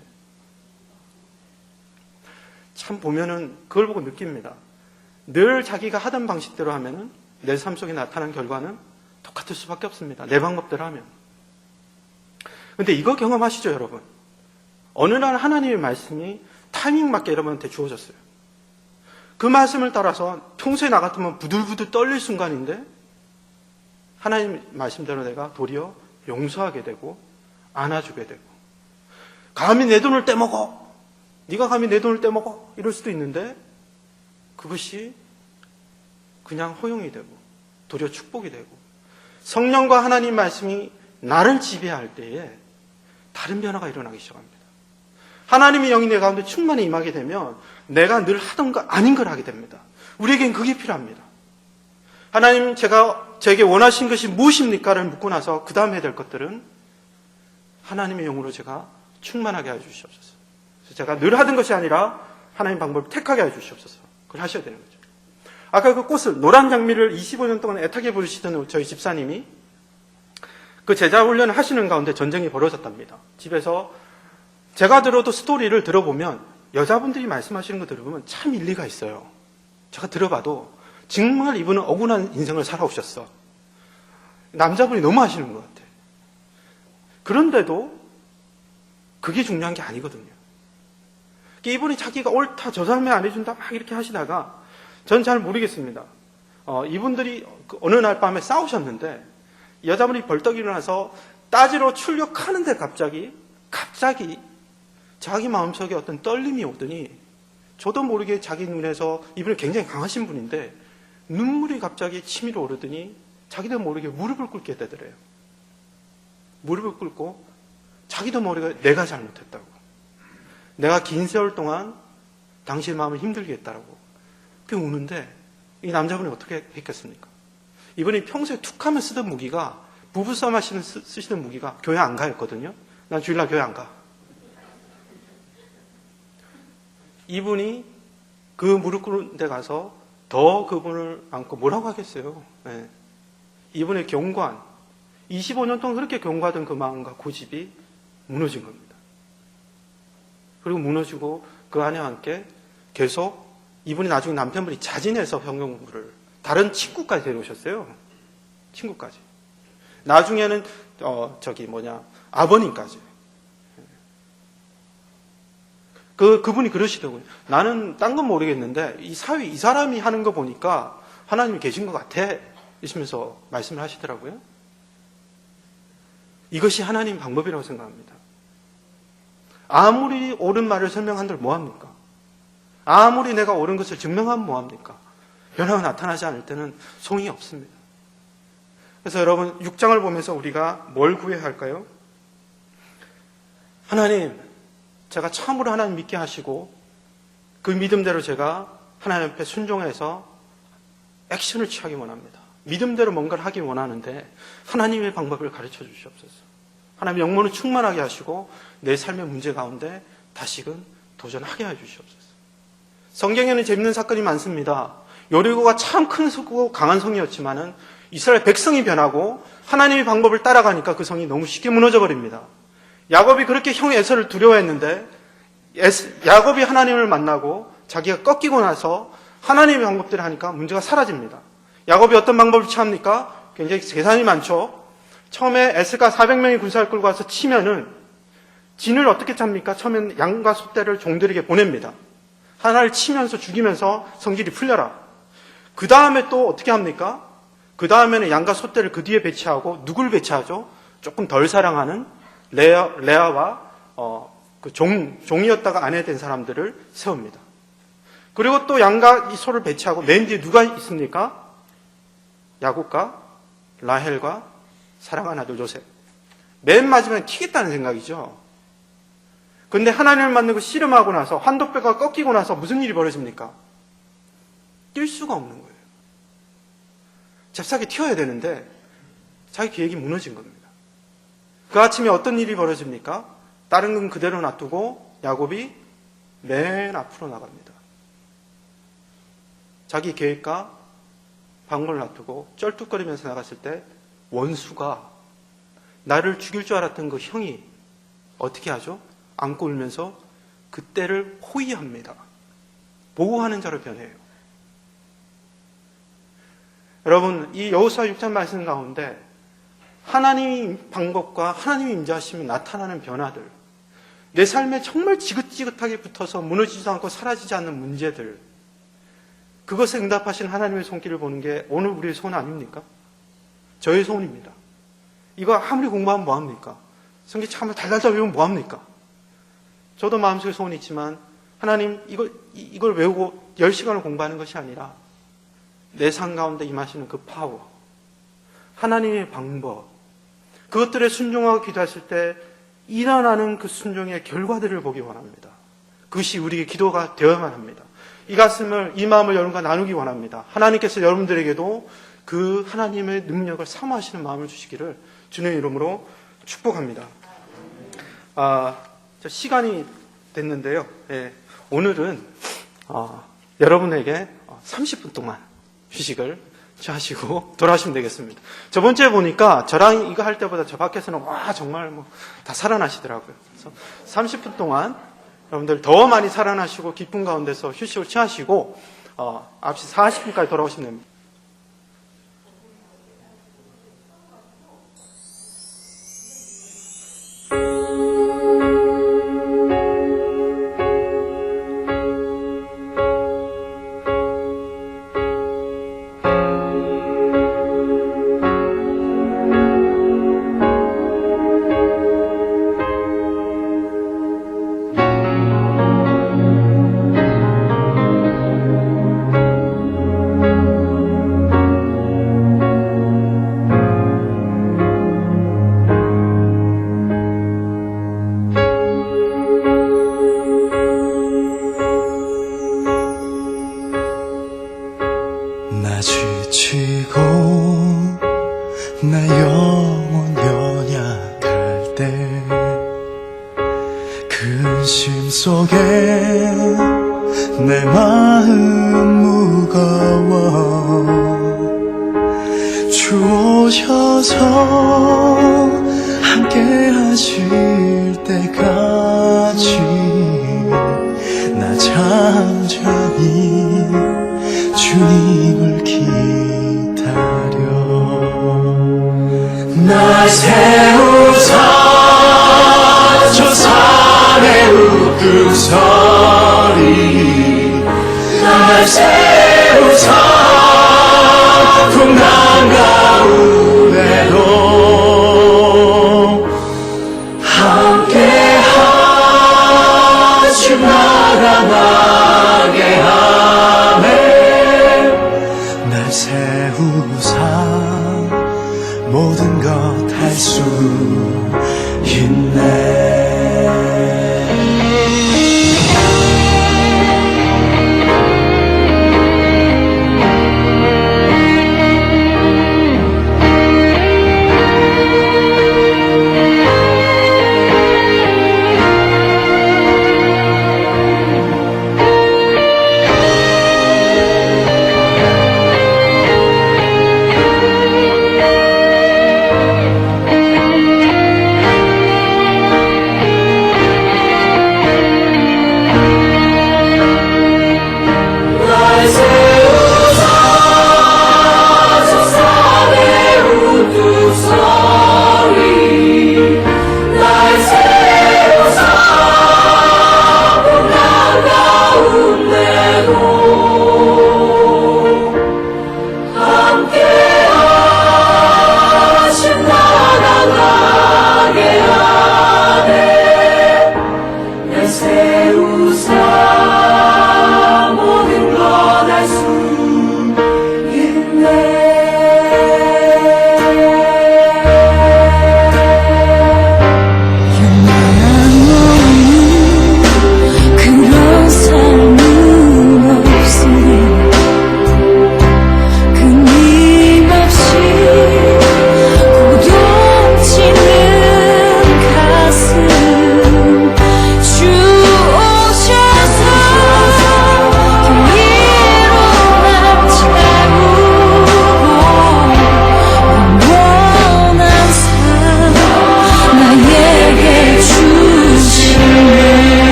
참 보면은 그걸 보고 느낍니다. 늘 자기가 하던 방식대로 하면은 내 삶 속에 나타난 결과는 똑같을 수밖에 없습니다. 내 방법대로 하면. 근데 이거 경험하시죠, 여러분? 어느 날 하나님의 말씀이 타이밍 맞게 여러분한테 주어졌어요. 그 말씀을 따라서 평소에 나 같으면 부들부들 떨릴 순간인데 하나님 말씀대로 내가 도리어 용서하게 되고 안아주게 되고 감히 내 돈을 떼먹어. 네가 감히 내 돈을 떼먹어. 이럴 수도 있는데 그것이 그냥 허용이 되고 도리어 축복이 되고 성령과 하나님 말씀이 나를 지배할 때에 다른 변화가 일어나기 시작합니다. 하나님의 영이 내 가운데 충만히 임하게 되면 내가 늘 하던 거 아닌 걸 하게 됩니다. 우리에겐 그게 필요합니다. 하나님 제게 원하신 것이 무엇입니까를 묻고 나서 그 다음 해야 될 것들은 하나님의 영으로 제가 충만하게 해주시옵소서. 그래서 제가 늘 하던 것이 아니라 하나님 방법을 택하게 해주시옵소서. 그걸 하셔야 되는 거죠. 아까 그 꽃을 노란 장미를 25년 동안 애타게 부르시던 저희 집사님이 그 제자 훈련을 하시는 가운데 전쟁이 벌어졌답니다. 집에서 제가 들어도 스토리를 들어보면 여자분들이 말씀하시는 거 들어보면 참 일리가 있어요. 제가 들어봐도 정말 이분은 억울한 인생을 살아오셨어. 남자분이 너무 하시는 것 같아. 그런데도 그게 중요한 게 아니거든요. 이분이 자기가 옳다, 저 사람이 안 해준다 막 이렇게 하시다가 전 잘 모르겠습니다. 이분들이 어느 날 밤에 싸우셨는데 여자분이 벌떡 일어나서 따지러 출력하는데 갑자기 자기 마음속에 어떤 떨림이 오더니 저도 모르게 자기 눈에서, 이분이 굉장히 강하신 분인데 눈물이 갑자기 치밀어 오르더니 자기도 모르게 무릎을 꿇게 되더래요. 무릎을 꿇고 자기도 모르게 내가 잘못했다고, 내가 긴 세월 동안 당신의 마음을 힘들게 했다라고 그게 우는데, 이 남자분이 어떻게 했겠습니까? 이분이 평소에 툭하면 쓰던 무기가, 부부싸움 쓰시던 무기가 교회 안 가였거든요. 난 주일날 교회 안 가. 이분이 그 무릎 꿇은 데 가서 더 그분을 안고 뭐라고 하겠어요? 네. 이분의 경관, 25년 동안 그렇게 경과하던 그 마음과 고집이 무너진 겁니다. 그리고 무너지고 그 아내와 함께 계속, 이분이 나중에 남편분이 자진해서 형용부를 다른 친구까지 데려오셨어요. 친구까지. 나중에는 아버님까지. 그분이 그러시더라고요. 나는 딴 건 모르겠는데 이 사람이 하는 거 보니까 하나님이 계신 것 같아. 이러시면서 말씀을 하시더라고요. 이것이 하나님 방법이라고 생각합니다. 아무리 옳은 말을 설명한들 뭐합니까? 아무리 내가 옳은 것을 증명하면 뭐합니까? 변화가 나타나지 않을 때는 소용이 없습니다. 그래서 여러분 6장을 보면서 우리가 뭘 구해야 할까요? 하나님, 제가 참으로 하나님 믿게 하시고 그 믿음대로 제가 하나님 앞에 순종해서 액션을 취하기 원합니다. 믿음대로 뭔가를 하기 원하는데 하나님의 방법을 가르쳐 주시옵소서. 하나님 영혼을 충만하게 하시고 내 삶의 문제 가운데 다시금 도전하게 해주시옵소서. 성경에는 재밌는 사건이 많습니다. 여리고가 참 큰 성고 강한 성이었지만은 이스라엘 백성이 변하고 하나님의 방법을 따라가니까 그 성이 너무 쉽게 무너져 버립니다. 야곱이 그렇게 형 에서를 두려워했는데 야곱이 하나님을 만나고 자기가 꺾이고 나서 하나님의 방법대로 하니까 문제가 사라집니다. 야곱이 어떤 방법을 취합니까? 굉장히 계산이 많죠. 처음에 에스가 400명의 군사를 끌고 와서 치면은 진을 어떻게 찹니까? 처음엔 양과 소떼를 종들에게 보냅니다. 하나를 치면서 죽이면서 성질이 풀려라. 그 다음에 또 어떻게 합니까? 그 다음에는 양과 소떼를 그 뒤에 배치하고 누굴 배치하죠? 조금 덜 사랑하는 레아와 종이었다가 아내 된 사람들을 세웁니다. 그리고 또 양과 이 소를 배치하고 맨 뒤에 누가 있습니까? 야곱과 라헬과 사랑하는 아들 요셉. 맨 마지막에 튀겠다는 생각이죠. 그런데 하나님을 만나고 씨름하고 나서 환도뼈가 꺾이고 나서 무슨 일이 벌어집니까? 뛸 수가 없는 거예요. 잽싸게 튀어야 되는데 자기 계획이 무너진 겁니다. 그 아침에 어떤 일이 벌어집니까? 다른 건 그대로 놔두고 야곱이 맨 앞으로 나갑니다. 자기 계획과 방법을 놔두고 쩔뚝거리면서 나갔을 때 원수가 나를 죽일 줄 알았던 그 형이 어떻게 하죠? 안고 울면서 그때를 호위합니다. 보호하는 자로 변해요. 여러분, 이 여호수아 6장 말씀 가운데 하나님의 방법과 하나님의 임재하심이 나타나는 변화들, 내 삶에 정말 지긋지긋하게 붙어서 무너지지도 않고 사라지지 않는 문제들, 그것에 응답하신 하나님의 손길을 보는 게 오늘 우리의 소원 아닙니까? 저의 소원입니다. 이거 아무리 공부하면 뭐합니까? 성경 참을 달달달 외우면 뭐합니까? 저도 마음속에 소원이 있지만 하나님 이걸 외우고 10시간을 공부하는 것이 아니라 내 삶 가운데 임하시는 그 파워, 하나님의 방법, 그것들에 순종하고 기도했을 때 일어나는 그 순종의 결과들을 보기 원합니다. 그것이 우리의 기도가 되어야만 합니다. 이 마음을 여러분과 나누기 원합니다. 하나님께서 여러분들에게도 그 하나님의 능력을 사모하시는 마음을 주시기를 주님의 이름으로 축복합니다. 시간이 됐는데요. 오늘은 여러분에게 30분 동안 휴식을 취하시고 돌아가시면 되겠습니다. 저번 주에 보니까 저랑 이거 할 때보다 저 밖에서는 정말 다 살아나시더라고요. 그래서 30분 동안 여러분들 더 많이 살아나시고 기쁨 가운데서 휴식을 취하시고 9시 40분까지 돌아오시면 됩니다. 속에 내 마음 무거워 주 오셔서 함께 하실 때까지 나 잠잠히 주님을 기다려 날 세우사 저 산의 우뚝서리 날 세우사 풍랑 가운데로 함께 하신 나라 나게 하네 날 세우사 모든 것 할 수 있네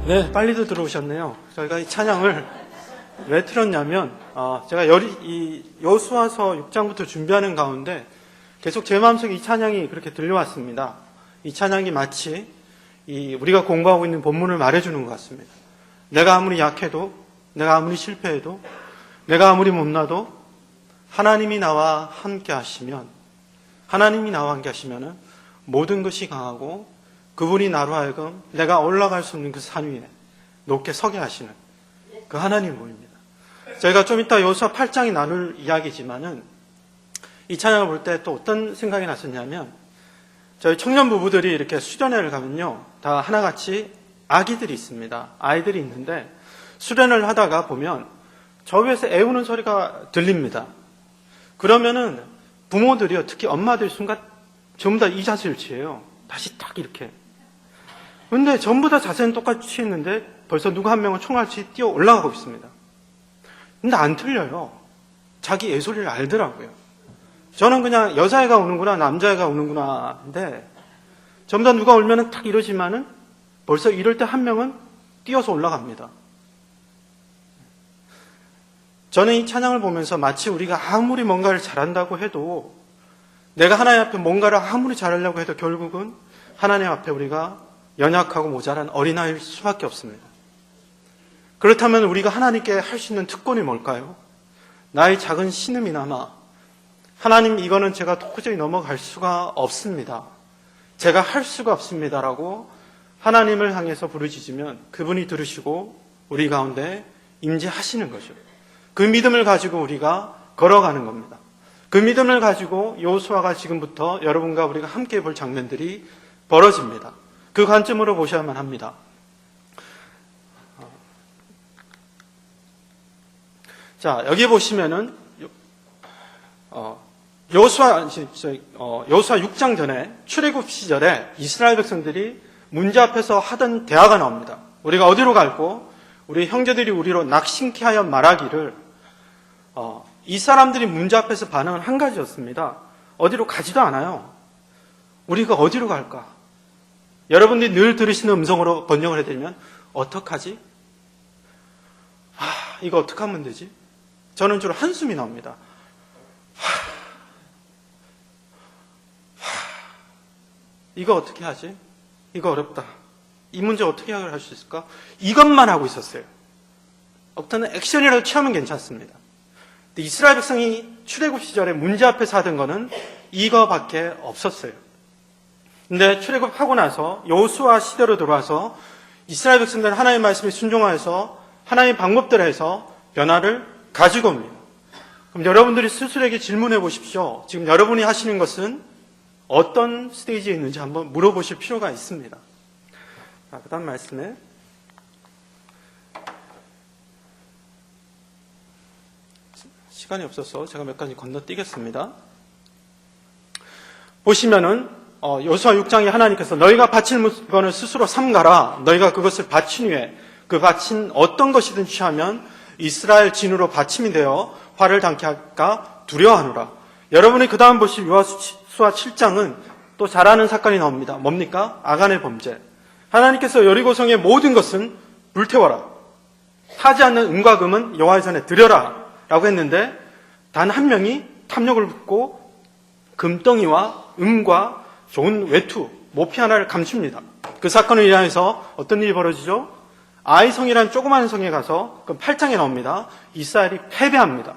네, 빨리도 들어오셨네요. 저희가 이 찬양을 왜 틀었냐면, 제가 이 여호수아서 6장부터 준비하는 가운데 계속 제 마음속에 이 찬양이 그렇게 들려왔습니다. 이 찬양이 마치 우리가 공부하고 있는 본문을 말해주는 것 같습니다. 내가 아무리 약해도, 내가 아무리 실패해도, 내가 아무리 못나도 하나님이 나와 함께 하시면, 모든 것이 강하고 그분이 나로 하여금 내가 올라갈 수 없는 그 산 위에 높게 서게 하시는 그 하나님 보입니다. 저희가 좀 이따 여호수아 8장이 나눌 이야기지만은 이 찬양을 볼 때 또 어떤 생각이 났었냐면, 저희 청년 부부들이 이렇게 수련회를 가면요, 다 하나같이 아기들이 있습니다. 아이들이 있는데 수련을 하다가 보면 저 위에서 애우는 소리가 들립니다. 그러면은 부모들이요, 특히 엄마들 순간 전부 다 이 자세를 취해요. 다시 딱 이렇게. 근데 전부 다 자세는 똑같이 취했는데 벌써 누가 한 명은 총알치 뛰어 올라가고 있습니다. 근데 안 틀려요. 자기 애소리를 알더라고요. 저는 그냥 여자애가 우는구나, 남자애가 우는구나. 근데 전부 다 누가 울면은 탁 이러지만은 벌써 이럴 때 한 명은 뛰어서 올라갑니다. 저는 이 찬양을 보면서 마치 우리가 아무리 뭔가를 잘한다고 해도, 내가 하나님 앞에 뭔가를 아무리 잘하려고 해도 결국은 하나님 앞에 우리가 연약하고 모자란 어린아이일 수밖에 없습니다. 그렇다면 우리가 하나님께 할 수 있는 특권이 뭘까요? 나의 작은 신음이나마 하나님, 이거는 제가 도저히 넘어갈 수가 없습니다, 제가 할 수가 없습니다라고 하나님을 향해서 부르짖으면 그분이 들으시고 우리 가운데 임재하시는 거죠. 그 믿음을 가지고 우리가 걸어가는 겁니다. 그 믿음을 가지고 여호수아가 지금부터 여러분과 우리가 함께 볼 장면들이 벌어집니다. 그 관점으로 보셔야만 합니다. 자, 여기 보시면은 여호수아 6장 전에 출애굽 시절에 이스라엘 백성들이 문제 앞에서 하던 대화가 나옵니다. 우리가 어디로 갈고 우리 형제들이 우리로 낙심케 하여 말하기를, 이 사람들이 문제 앞에서 반응은 한 가지였습니다. 어디로 가지도 않아요. 우리가 어디로 갈까? 여러분들이 늘 들으시는 음성으로 번역을 해드리면 어떡하지? 이거 어떻게 하면 되지? 저는 주로 한숨이 나옵니다. 이거 어떻게 하지? 이거 어렵다. 이 문제 어떻게 해결할 수 있을까? 이것만 하고 있었어요. 어떤 액션이라도 취하면 괜찮습니다. 근데 이스라엘 백성이 출애굽 시절에 문제 앞에서 하던 거는 이거밖에 없었어요. 근데 출애굽하고 나서 여호수아 시대로 들어와서 이스라엘 백성들은 하나님의 말씀에 순종하여서 하나님의 방법대로 해서 변화를 가지고 옵니다. 그럼 여러분들이 스스로에게 질문해 보십시오. 지금 여러분이 하시는 것은 어떤 스테이지에 있는지 한번 물어보실 필요가 있습니다. 자, 그 다음 말씀에 시간이 없어서 제가 몇 가지 건너뛰겠습니다. 보시면은 여호수아 6장에 하나님께서 너희가 바칠 물건을 스스로 삼가라. 너희가 그것을 바친 후에 그 바친 어떤 것이든 취하면 이스라엘 진으로 바침이 되어 화를 당케 할까 두려워하노라. 여러분이 그 다음 보실 여호수아 7장은 또 잘 아는 사건이 나옵니다. 뭡니까? 아간의 범죄. 하나님께서 여리고성의 모든 것은 불태워라. 타지 않는 은과 금은 여호와의 전에 드려라 라고 했는데 단 한 명이 탐욕을 붙고 금덩이와 은과 좋은 외투, 모피 하나를 감춥니다. 그 사건을 인하여서 어떤 일이 벌어지죠? 아이성이라는 조그마한 성에 가서 그 8장에 나옵니다. 이스라엘이 패배합니다.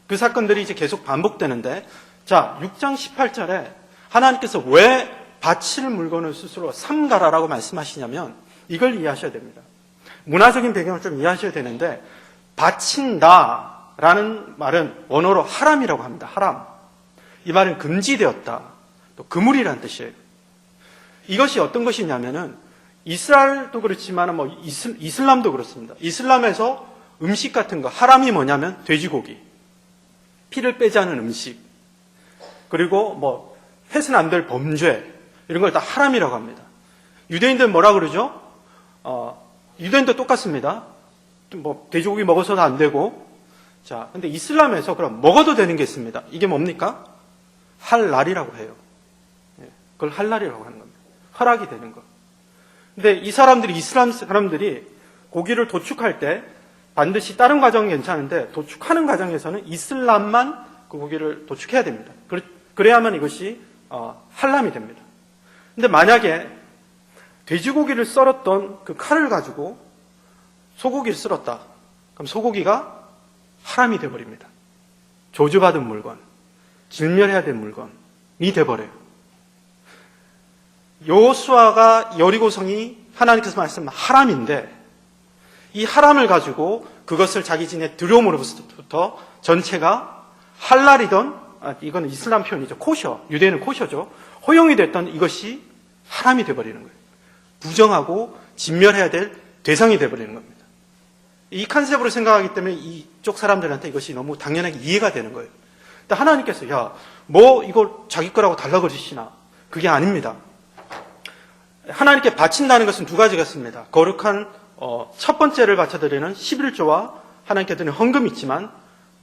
그 사건들이 이제 계속 반복되는데, 자, 6장 18절에 하나님께서 왜 바칠 물건을 스스로 삼가라라고 말씀하시냐면 이걸 이해하셔야 됩니다. 문화적인 배경을 좀 이해하셔야 되는데, 바친다라는 말은 원어로 하람이라고 합니다. 하람. 이 말은 금지되었다. 또 그물이라는 뜻이에요. 이것이 어떤 것이냐면은 이스라엘도 그렇지만 이슬람도 그렇습니다. 이슬람에서 음식 같은 거, 하람이 뭐냐면 돼지고기, 피를 빼지 않은 음식, 그리고 해서는 안 될 범죄, 이런 걸 다 하람이라고 합니다. 유대인들 뭐라 그러죠? 유대인도 똑같습니다. 돼지고기 먹어서도 안 되고. 자, 근데 이슬람에서 그럼 먹어도 되는 게 있습니다. 이게 뭡니까? 할랄이라고 해요. 그걸 할랄이라고 하는 겁니다. 허락이 되는 것. 근데 이 사람들이, 이슬람 사람들이 고기를 도축할 때 반드시 다른 과정은 괜찮은데 도축하는 과정에서는 이슬람만 그 고기를 도축해야 됩니다. 그래야만 이것이 할람이 됩니다. 근데 만약에 돼지고기를 썰었던 그 칼을 가지고 소고기를 썰었다. 그럼 소고기가 하람이 돼버립니다. 저주받은 물건, 진멸해야 될 물건이 돼버려요. 여호수아가 여리고성이 하나님께서 말씀한 하람인데, 이 하람을 가지고 그것을 자기 진의 두려움으로부터 전체가 할랄이던, 이건 이슬람 표현이죠. 코셔, 유대인은 코셔죠. 허용이 됐던 이것이 하람이 돼버리는 거예요. 부정하고 진멸해야 될 대상이 돼버리는 겁니다. 이 컨셉으로 생각하기 때문에 이쪽 사람들한테 이것이 너무 당연하게 이해가 되는 거예요. 근데 하나님께서 이걸 자기 거라고 달라고 그러시나? 그게 아닙니다. 하나님께 바친다는 것은 두 가지가 있습니다. 거룩한 첫 번째를 바쳐드리는 11조와 하나님께 드리는 헌금이 있지만,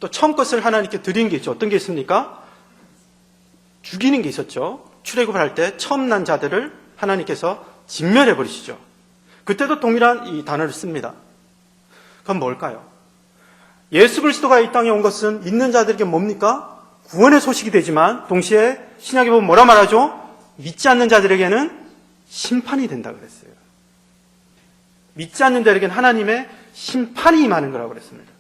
또 처음 것을 하나님께 드리는 게 있죠. 어떤 게 있습니까? 죽이는 게 있었죠. 출애굽을 할 때 처음 난 자들을 하나님께서 진멸해 버리시죠. 그때도 동일한 이 단어를 씁니다. 그건 뭘까요? 예수 그리스도가 이 땅에 온 것은 믿는 자들에게 뭡니까? 구원의 소식이 되지만 동시에 신약에 보면 뭐라 말하죠? 믿지 않는 자들에게는 심판이 된다 그랬어요. 믿지 않는 자들에게는 하나님의 심판이 임하는 거라고 그랬습니다.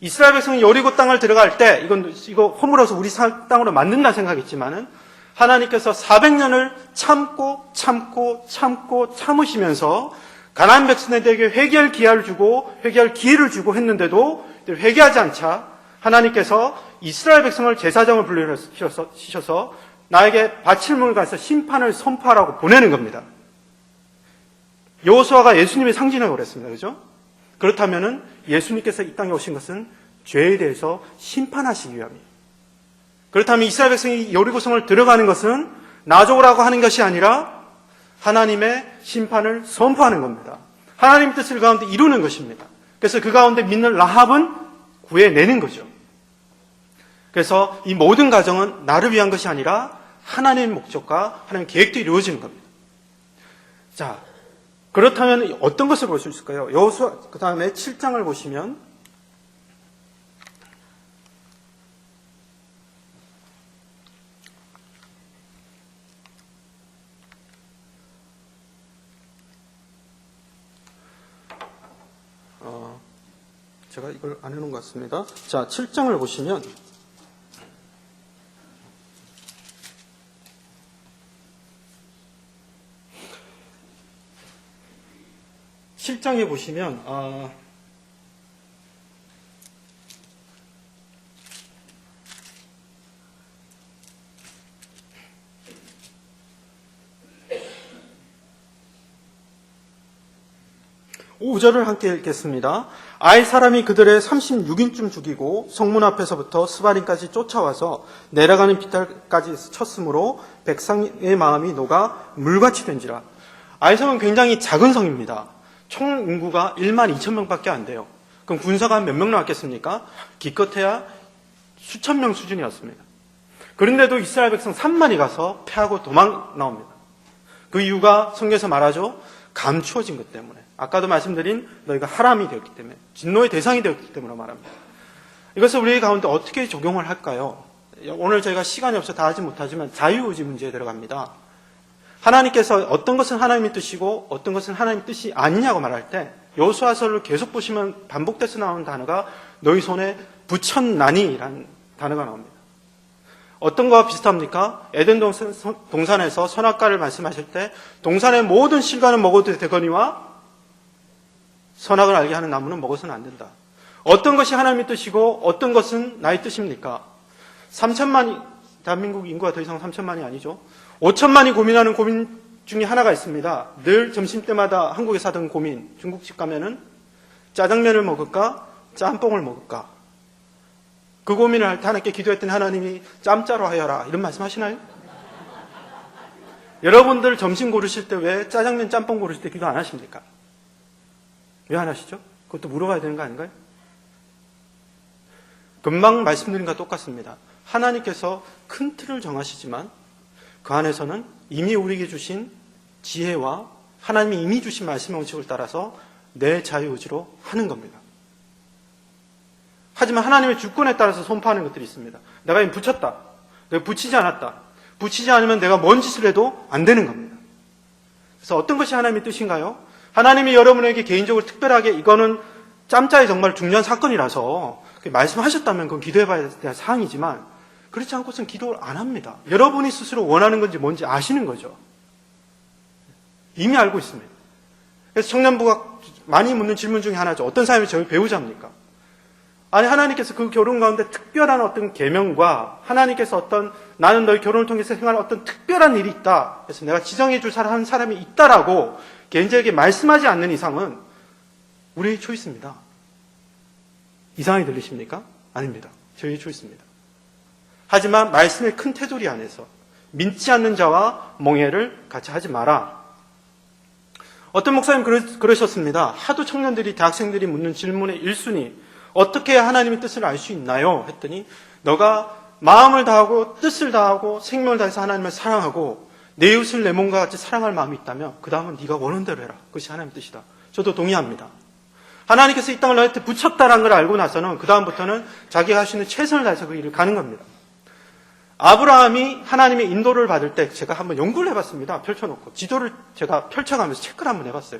이스라엘 백성이 여리고 땅을 들어갈 때 이거 허물어서 우리 땅으로 만든다 생각했지만은 하나님께서 400년을 참으시면서 가나안 백성들에게 회개할 기회를 주고 했는데도 회개하지 않자 하나님께서 이스라엘 백성을 제사장을 불러주셔서 나에게 바칠 물을 가서 심판을 선포하라고 보내는 겁니다. 여호수아가 예수님의 상징이라고 그랬습니다. 그죠? 그렇다면은 예수님께서 이 땅에 오신 것은 죄에 대해서 심판하시기 위함이에요. 그렇다면 이스라엘 백성이 여리고성을 들어가는 것은 나족으라고 하는 것이 아니라 하나님의 심판을 선포하는 겁니다. 하나님의 뜻을 가운데 이루는 것입니다. 그래서 그 가운데 믿는 라합은 구해내는 거죠. 그래서 이 모든 과정은 나를 위한 것이 아니라 하나님의 목적과 하나님의 계획도 이루어지는 겁니다. 자, 그렇다면 어떤 것을 볼 수 있을까요? 여호수아 그 다음에 7장을 보시면 제가 이걸 안 해놓은 것 같습니다. 자, 7장을 보시면 7장에 보시면 5절을 함께 읽겠습니다. 아이 사람이 그들의 36인쯤 죽이고 성문 앞에서부터 스바림까지 쫓아와서 내려가는 비탈까지 쳤으므로 백성의 마음이 녹아 물같이 된지라. 아이성은 굉장히 작은 성입니다. 총 인구가 1만 2천 명밖에 안 돼요. 그럼 군사가 몇 명 나왔겠습니까? 기껏해야 수천 명 수준이었습니다. 그런데도 이스라엘 백성 3만이 가서 패하고 도망 나옵니다. 그 이유가 성경에서 말하죠. 감추어진 것 때문에. 아까도 말씀드린 너희가 하람이 되었기 때문에, 진노의 대상이 되었기 때문에 말합니다. 이것을 우리 가운데 어떻게 적용을 할까요? 오늘 저희가 시간이 없어 다 하지 못하지만 자유의지 문제에 들어갑니다. 하나님께서 어떤 것은 하나님의 뜻이고 어떤 것은 하나님의 뜻이 아니냐고 말할 때 여호수아서를 계속 보시면 반복돼서 나오는 단어가 너희 손에 붙였나니라는 단어가 나옵니다. 어떤 거와 비슷합니까? 에덴 동산에서 선악과를 말씀하실 때 동산의 모든 실과는 먹어도 되거니와 선악을 알게 하는 나무는 먹어서는 안 된다. 어떤 것이 하나님의 뜻이고 어떤 것은 나의 뜻입니까? 3천만이 대한민국 인구가 더 이상 3천만이 아니죠. 5천만이 고민하는 고민 중에 하나가 있습니다. 늘 점심때마다 한국에서 하던 고민. 중국집 가면은 짜장면을 먹을까? 짬뽕을 먹을까? 그 고민을 할 때 하나님께 기도했더니 하나님이 짬짜로 하여라. 이런 말씀 하시나요? 여러분들 점심 고르실 때 왜 짜장면, 짬뽕 고르실 때 기도 안 하십니까? 왜 안 하시죠? 그것도 물어봐야 되는 거 아닌가요? 금방 말씀드린 것과 똑같습니다. 하나님께서 큰 틀을 정하시지만 그 안에서는 이미 우리에게 주신 지혜와 하나님이 이미 주신 말씀의 원칙을 따라서 내 자유의지로 하는 겁니다. 하지만 하나님의 주권에 따라서 선포하는 것들이 있습니다. 내가 이미 붙였다. 내가 붙이지 않았다. 붙이지 않으면 내가 뭔 짓을 해도 안 되는 겁니다. 그래서 어떤 것이 하나님의 뜻인가요? 하나님이 여러분에게 개인적으로 특별하게 이거는 짬짜의 정말 중요한 사건이라서 말씀하셨다면 그건 기도해봐야 될 사항이지만 그렇지 않고서는 기도를 안 합니다. 여러분이 스스로 원하는 건지 뭔지 아시는 거죠. 이미 알고 있습니다. 그래서 청년부가 많이 묻는 질문 중에 하나죠. 어떤 사람이 저희 배우자입니까? 아니 하나님께서 그 결혼 가운데 특별한 어떤 계명과 하나님께서 어떤 나는 너희 결혼을 통해서 생활한 어떤 특별한 일이 있다. 그래서 내가 지정해 줄 한 사람이 있다라고 개인적에게 말씀하지 않는 이상은 우리의 초이스입니다. 이상하게 들리십니까? 아닙니다. 저희의 초이스입니다. 하지만 말씀의 큰 테두리 안에서 믿지 않는 자와 멍해를 같이 하지 마라. 어떤 목사님 그러셨습니다. 하도 청년들이 대학생들이 묻는 질문의 1순위 어떻게 해야 하나님의 뜻을 알 수 있나요? 했더니 너가 마음을 다하고 뜻을 다하고 생명을 다해서 하나님을 사랑하고 내 이웃을 내 몸과 같이 사랑할 마음이 있다면 그 다음은 네가 원하는 대로 해라. 그것이 하나님의 뜻이다. 저도 동의합니다. 하나님께서 이 땅을 너한테 붙였다는 걸 알고 나서는 그 다음부터는 자기가 할 수 있는 최선을 다해서 그 일을 가는 겁니다. 아브라함이 하나님의 인도를 받을 때 제가 한번 연구를 해봤습니다. 펼쳐놓고 지도를 제가 펼쳐가면서 체크를 한번 해봤어요.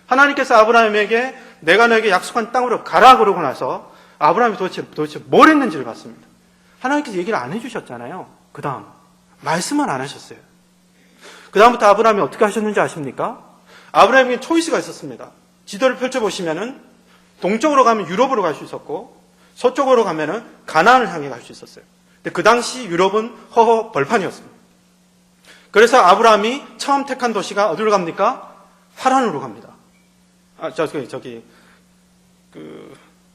하나님께서 아브라함에게 내가 너에게 약속한 땅으로 가라 그러고 나서 아브라함이 도대체 뭘 했는지를 봤습니다. 하나님께서 얘기를 안 해주셨잖아요. 그 다음 말씀은 안 하셨어요. 그 다음부터 아브라함이 어떻게 하셨는지 아십니까? 아브라함에게 초이스가 있었습니다. 지도를 펼쳐보시면은 동쪽으로 가면 유럽으로 갈 수 있었고 서쪽으로 가면은 가나안을 향해 갈 수 있었어요. 근데 그 당시 유럽은 허허 벌판이었습니다. 그래서 아브라함이 처음 택한 도시가 어디로 갑니까? 하란으로 갑니다.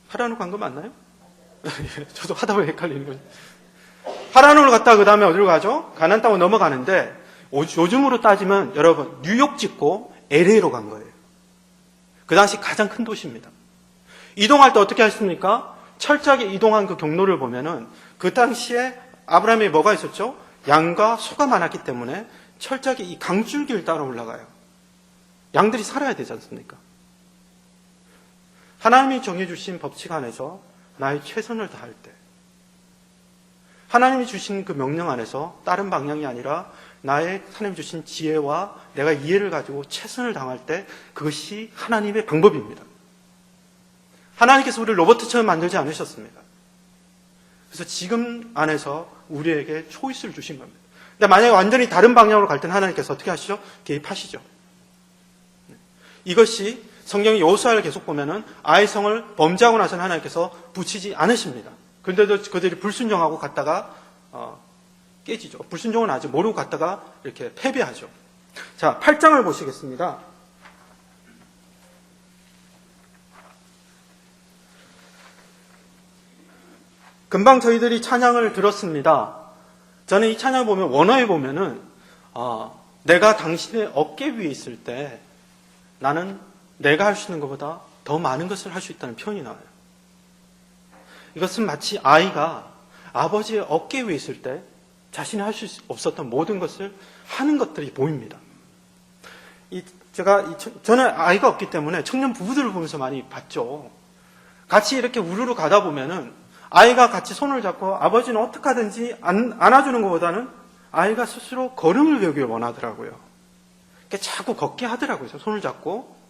하란으로 간 거 맞나요? 저도 하다 보니 헷갈리는 거죠. 하란으로 갔다가 그 다음에 어디로 가죠? 가나안 땅으로 넘어가는데 요즘으로 따지면 여러분 뉴욕 찍고 LA로 간 거예요. 그 당시 가장 큰 도시입니다. 이동할 때 어떻게 하셨습니까? 철저하게 이동한 그 경로를 보면은 그 당시에 아브라함이 뭐가 있었죠? 양과 소가 많았기 때문에 철저하게 이 강줄기를 따라 올라가요. 양들이 살아야 되지 않습니까? 하나님이 정해주신 법칙 안에서 나의 최선을 다할 때, 하나님이 주신 그 명령 안에서 다른 방향이 아니라 나의 하나님이 주신 지혜와 내가 이해를 가지고 최선을 다할 때 그것이 하나님의 방법입니다. 하나님께서 우리를 로봇처럼 만들지 않으셨습니다. 그래서 지금 안에서 우리에게 초이스를 주신 겁니다. 근데 만약에 완전히 다른 방향으로 갈 때는 하나님께서 어떻게 하시죠? 개입하시죠. 이것이 성경 여호수아를 계속 보면은 아이성을 범죄하고 나서는 하나님께서 붙이지 않으십니다. 그런데도 그들이 불순종하고 갔다가 깨지죠. 불순종은 아직 모르고 갔다가 이렇게 패배하죠. 자, 8장을 보시겠습니다. 금방 저희들이 찬양을 들었습니다. 저는 이 찬양을 보면 원어에 보면은 내가 당신의 어깨 위에 있을 때 나는 내가 할 수 있는 것보다 더 많은 것을 할 수 있다는 표현이 나와요. 이것은 마치 아이가 아버지의 어깨 위에 있을 때 자신이 할 수 없었던 모든 것을 하는 것들이 보입니다. 저는 아이가 없기 때문에 청년 부부들을 보면서 많이 봤죠. 같이 이렇게 우르르 가다 보면은 아이가 같이 손을 잡고 아버지는 어떻게 하든지 안아주는 것보다는 아이가 스스로 걸음을 배우길 원하더라고요. 자꾸 걷게 하더라고요. 손을 잡고.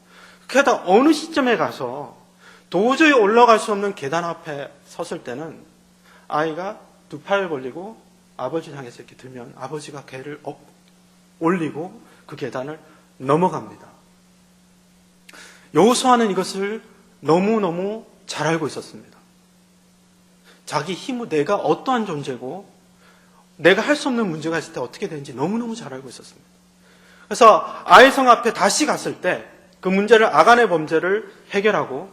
그러다 어느 시점에 가서 도저히 올라갈 수 없는 계단 앞에 섰을 때는 아이가 두 팔을 벌리고 아버지를 향해서 이렇게 들면 아버지가 걔를 올리고 그 계단을 넘어갑니다. 여호수아는 이것을 너무너무 잘 알고 있었습니다. 자기 힘으로 내가 어떠한 존재고 내가 할 수 없는 문제가 있을 때 어떻게 되는지 너무너무 잘 알고 있었습니다. 그래서 아이성 앞에 다시 갔을 때 그 문제를 아간의 범죄를 해결하고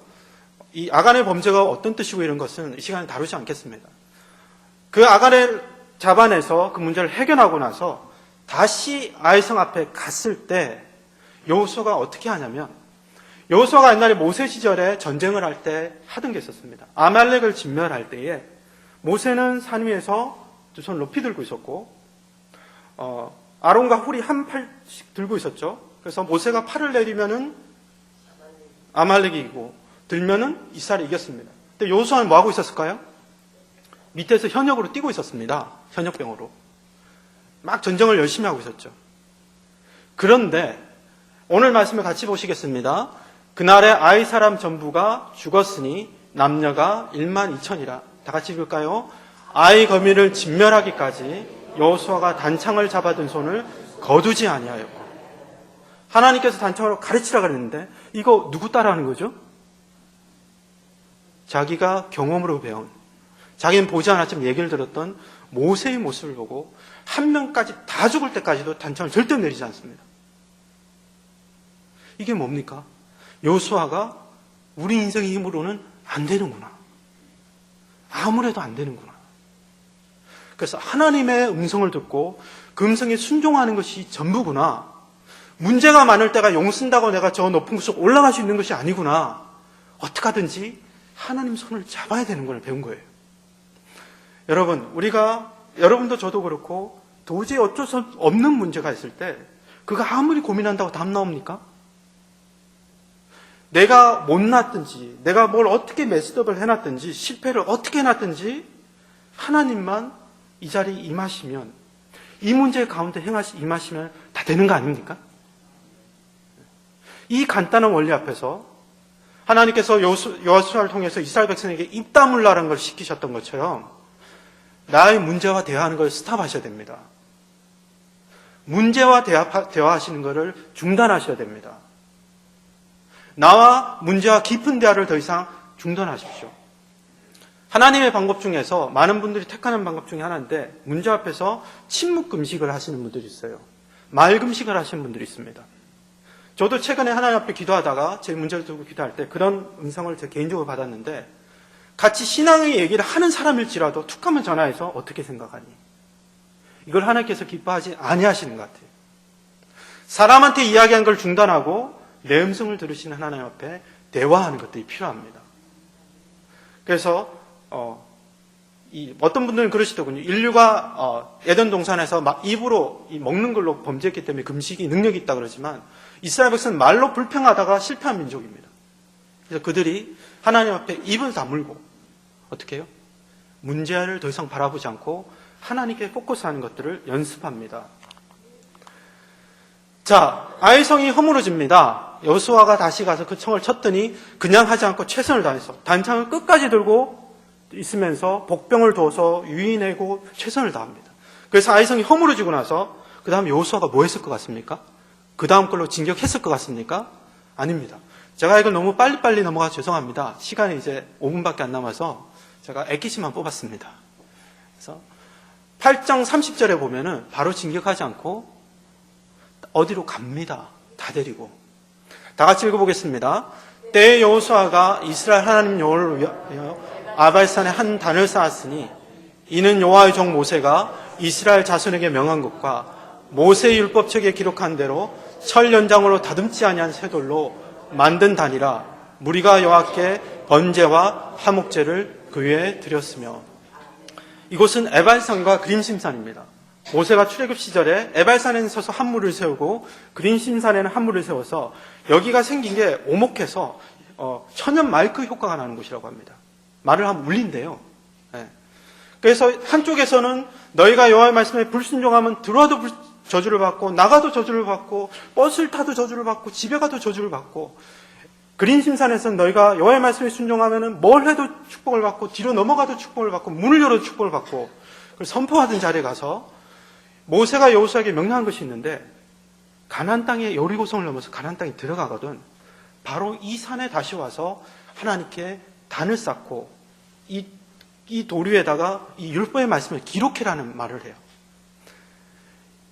이 아간의 범죄가 어떤 뜻이고 이런 것은 이 시간에 다루지 않겠습니다. 그 아간을 잡아내서 그 문제를 해결하고 나서 다시 아이성 앞에 갔을 때 여호수아가 어떻게 하냐면 여호수아가 옛날에 모세 시절에 전쟁을 할 때 하던 게 있었습니다. 아말렉을 진멸할 때에 모세는 산 위에서 두 손 높이 들고 있었고 아론과 훌이 한 팔씩 들고 있었죠. 그래서 모세가 팔을 내리면은 아말렉이 이기고 들면은 이스라엘이 이겼습니다. 근데 여호수아는 뭐 하고 있었을까요? 밑에서 현역으로 뛰고 있었습니다. 현역병으로. 막 전쟁을 열심히 하고 있었죠. 그런데 오늘 말씀을 같이 보시겠습니다. 그날에 아이 사람 전부가 죽었으니 남녀가 12,000이라. 다 같이 읽을까요? 아이 거미를 진멸하기까지 여호수아가 단창을 잡아든 손을 거두지 아니하였고. 하나님께서 단창으로 가르치라 그랬는데 이거 누구 따라하는 거죠? 자기가 경험으로 배운, 자기는 보지 않았지만 얘기를 들었던 모세의 모습을 보고 한 명까지 다 죽을 때까지도 단창을 절대 내리지 않습니다. 이게 뭡니까? 여호수아가 우리 인생의 힘으로는 안 되는구나. 아무래도 안 되는구나. 그래서 하나님의 음성을 듣고 그 음성에 순종하는 것이 전부구나. 문제가 많을 때가 용 쓴다고 내가 저 높은 곳으로 올라갈 수 있는 것이 아니구나. 어떻게 하든지 하나님 손을 잡아야 되는 걸 배운 거예요. 여러분, 여러분도 저도 그렇고 도저히 어쩔 수 없는 문제가 있을 때 그가 아무리 고민한다고 답 나옵니까? 내가 못났든지 내가 뭘 어떻게 메스업을 해놨든지 실패를 어떻게 해놨든지 하나님만 이 자리에 임하시면, 이 문제 가운데 임하시면 다 되는 거 아닙니까? 이 간단한 원리 앞에서 하나님께서 여호수아를 통해서 이스라엘 백성에게 입 다물라는 걸 시키셨던 것처럼 나의 문제와 대화하는 걸 스탑하셔야 됩니다. 문제와 대화하시는 것을 중단하셔야 됩니다. 나와 문제와 깊은 대화를 더 이상 중단하십시오. 하나님의 방법 중에서 많은 분들이 택하는 방법 중에 하나인데, 문제 앞에서 침묵 금식을 하시는 분들이 있어요. 말 금식을 하시는 분들이 있습니다. 저도 최근에 하나님 앞에 기도하다가 제 문제를 두고 기도할 때 그런 음성을 제 개인적으로 받았는데, 같이 신앙의 얘기를 하는 사람일지라도 툭 하면 전화해서 어떻게 생각하니? 이걸 하나님께서 기뻐하지 아니하시는 것 같아요. 사람한테 이야기한 걸 중단하고 내 음성을 들으시는 하나님 앞에 대화하는 것들이 필요합니다. 그래서 어떤 분들은 그러시더군요. 인류가 에덴 동산에서 막 입으로 먹는 걸로 범죄했기 때문에 금식이 능력이 있다 그러지만, 이스라엘 백성은 말로 불평하다가 실패한 민족입니다. 그래서 그들이 하나님 앞에 입을 다물고 어떻게 해요? 문제를 더 이상 바라보지 않고 하나님께 포커스하는 것들을 연습합니다. 자, 아이 성이 허물어집니다. 여호수아가 다시 가서 그 청을 쳤더니 그냥 하지 않고 최선을 다해서 단창을 끝까지 들고 있으면서 복병을 둬서 유인하고 최선을 다합니다. 그래서 아이 성이 허물어지고 나서 그 다음 여호수아가 뭐 했을 것 같습니까? 그 다음 걸로 진격했을 것 같습니까? 아닙니다. 제가 이걸 너무 빨리빨리 넘어가서 죄송합니다. 시간이 이제 5분밖에 안 남아서 제가 액기시만 뽑았습니다. 그래서 8장 30절에 보면은 바로 진격하지 않고 어디로 갑니다. 다 데리고. 다 같이 읽어보겠습니다. 때에 여호수아가 이스라엘 하나님 여호와를 위하여 아발산에 한 단을 쌓았으니 이는 여호와의 종 모세가 이스라엘 자손에게 명한 것과 모세의 율법책에 기록한 대로 철 연장으로 다듬지 아니한 쇠돌로 만든 단이라. 무리가 여호와께 번제와 화목제를 그 위에 드렸으며. 이곳은 에발산과 그림심산입니다. 모세가 출애굽 시절에 에발산에는 서서 한 물을 세우고 그림심산에는 한 물을 세워서 여기가 생긴 게 오목해서 천연 마이크 효과가 나는 곳이라고 합니다. 말을 하면 울린대요. 네. 그래서 한쪽에서는 너희가 여호와의 말씀에 불순종하면 들어와도 저주를 받고 나가도 저주를 받고 버스를 타도 저주를 받고 집에 가도 저주를 받고, 그린심산에서는 너희가 여호와의 말씀에 순종하면 뭘 해도 축복을 받고 뒤로 넘어가도 축복을 받고 문을 열어도 축복을 받고, 그걸 선포하던 자리에 가서 모세가 여호수아에게 명령한 것이 있는데, 가나안 땅에 여리고성을 넘어서 가나안 땅에 들어가거든 바로 이 산에 다시 와서 하나님께 단을 쌓고 이 도류에다가 이 율법의 말씀을 기록해라는 말을 해요.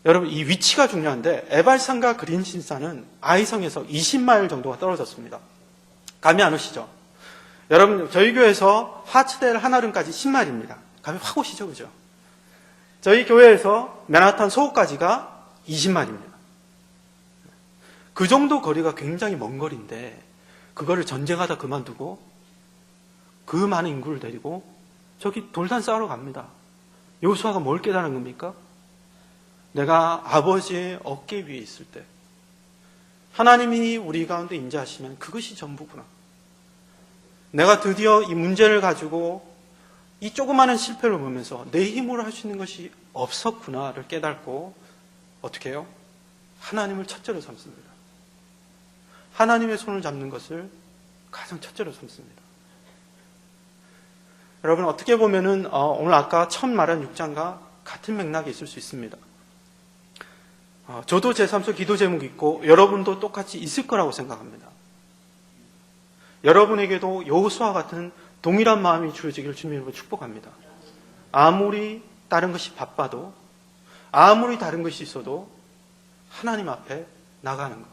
여러분, 이 위치가 중요한데 에발산과 그린심산은 아이성에서 20마일 정도가 떨어졌습니다. 감이 안 오시죠? 여러분, 저희 교회에서 하츠델 한아름까지 10마일입니다. 감이 확 오시죠? 그죠? 저희 교회에서 맨하탄 소호까지가 20마일입니다. 그 정도 거리가 굉장히 먼 거리인데 그거를 전쟁하다 그만두고 그 많은 인구를 데리고 저기 돌산 싸우러 갑니다. 여호수아가 뭘 깨달은 겁니까? 내가 아버지의 어깨 위에 있을 때 하나님이 우리 가운데 임재하시면 그것이 전부구나. 내가 드디어 이 문제를 가지고 이 조그마한 실패를 보면서 내 힘으로 할 수 있는 것이 없었구나를 깨닫고 어떻게 해요? 하나님을 첫째로 삼습니다. 하나님의 손을 잡는 것을 가장 첫째로 삼습니다. 여러분, 어떻게 보면은 오늘 아까 처음 말한 6장과 같은 맥락이 있을 수 있습니다. 저도 제 삶 속 기도 제목이 있고 여러분도 똑같이 있을 거라고 생각합니다. 여러분에게도 여호수아와 같은 동일한 마음이 주어지기를 주님으로 축복합니다. 아무리 다른 것이 바빠도, 아무리 다른 것이 있어도 하나님 앞에 나가는 것.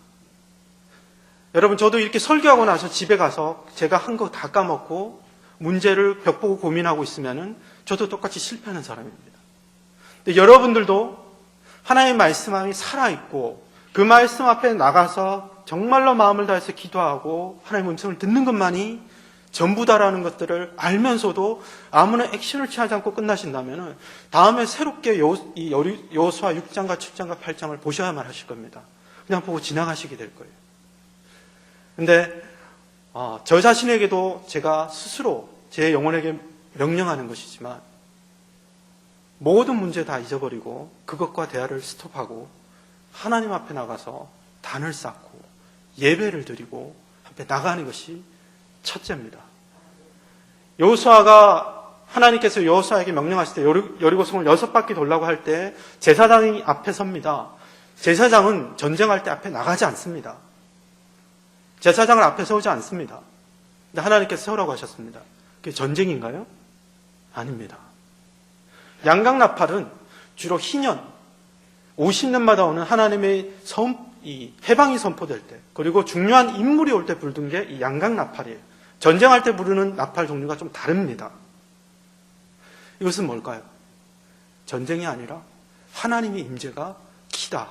여러분, 저도 이렇게 설교하고 나서 집에 가서 제가 한 거 다 까먹고 문제를 벽보고 고민하고 있으면은 저도 똑같이 실패하는 사람입니다. 근데 여러분들도 하나님의 말씀이 살아있고 그 말씀 앞에 나가서 정말로 마음을 다해서 기도하고 하나님의 음성을 듣는 것만이 전부다라는 것들을 알면서도 아무런 액션을 취하지 않고 끝나신다면 다음에 새롭게 여호수아 6장과 7장과 8장을 보셔야만 하실 겁니다. 그냥 보고 지나가시게 될 거예요. 근데 저 자신에게도 제가 스스로 제 영혼에게 명령하는 것이지만 모든 문제 다 잊어버리고 그것과 대화를 스톱하고 하나님 앞에 나가서 단을 쌓고 예배를 드리고 앞에 나가는 것이 첫째입니다. 여호수아가 하나님께서 여호수아에게 명령하실 때 여리고성을 6바퀴 돌라고 할 때 제사장이 앞에 섭니다. 제사장은 전쟁할 때 앞에 나가지 않습니다. 제사장을 앞에 세우지 않습니다. 근데 하나님께서 세우라고 하셨습니다. 그게 전쟁인가요? 아닙니다. 양강나팔은 주로 희년 50년마다 오는 하나님의 해방이 선포될 때, 그리고 중요한 인물이 올 때 불던 게 이 양강나팔이에요. 전쟁할 때 부르는 나팔 종류가 좀 다릅니다. 이것은 뭘까요? 전쟁이 아니라 하나님의 임재가 기다.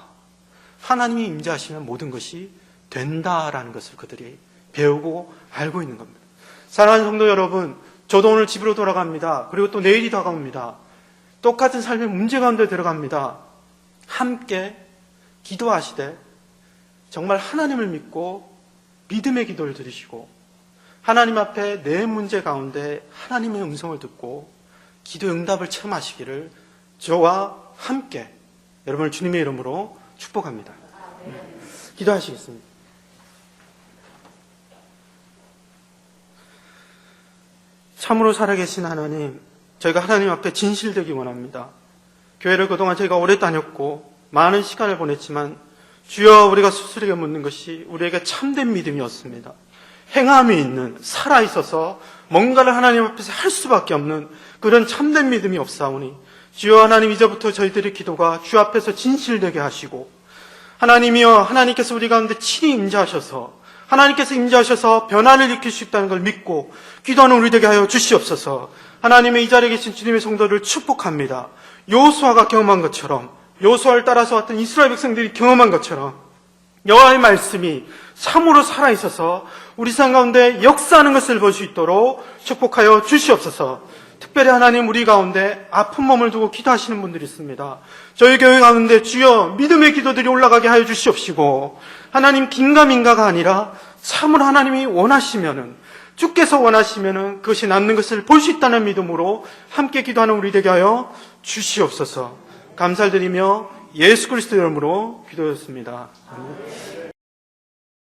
하나님이 임재하시면 모든 것이 된다라는 것을 그들이 배우고 알고 있는 겁니다. 사랑하는 성도 여러분, 저도 오늘 집으로 돌아갑니다. 그리고 또 내일이 다가옵니다. 똑같은 삶의 문제 가운데 들어갑니다. 함께 기도하시되 정말 하나님을 믿고 믿음의 기도를 드리시고 하나님 앞에 내 문제 가운데 하나님의 음성을 듣고 기도 응답을 체험하시기를 저와 함께 여러분을 주님의 이름으로 축복합니다. 기도하시겠습니다. 참으로 살아계신 하나님, 저희가 하나님 앞에 진실되기 원합니다. 교회를 그동안 저희가 오래 다녔고 많은 시간을 보냈지만 주여, 우리가 스스로에게 묻는 것이 우리에게 참된 믿음이었습니다. 행함이 있는, 살아있어서 뭔가를 하나님 앞에서 할 수밖에 없는 그런 참된 믿음이 없사오니 주여, 하나님 이제부터 저희들의 기도가 주 앞에서 진실되게 하시고 하나님이여, 하나님께서 우리 가운데 친히 임재하셔서 하나님께서 임재하셔서 변화를 일으킬 수 있다는 걸 믿고 기도하는 우리 되게 하여 주시옵소서. 하나님의 이 자리에 계신 주님의 성도를 축복합니다. 여호수아가 경험한 것처럼, 여호수아를 따라서 왔던 이스라엘 백성들이 경험한 것처럼 여호와의 말씀이 참으로 살아있어서 우리 삶 가운데 역사하는 것을 볼 수 있도록 축복하여 주시옵소서. 특별히 하나님, 우리 가운데 아픈 몸을 두고 기도하시는 분들이 있습니다. 저희 교회 가운데 주여 믿음의 기도들이 올라가게 하여 주시옵시고, 하나님 긴가민가가 아니라 참으로 하나님이 원하시면은, 주께서 원하시면은 그것이 낫는 것을 볼 수 있다는 믿음으로 함께 기도하는 우리 되게 하여 주시옵소서. 감사드리며 예수 그리스도 이름으로 기도했습니다. 아멘.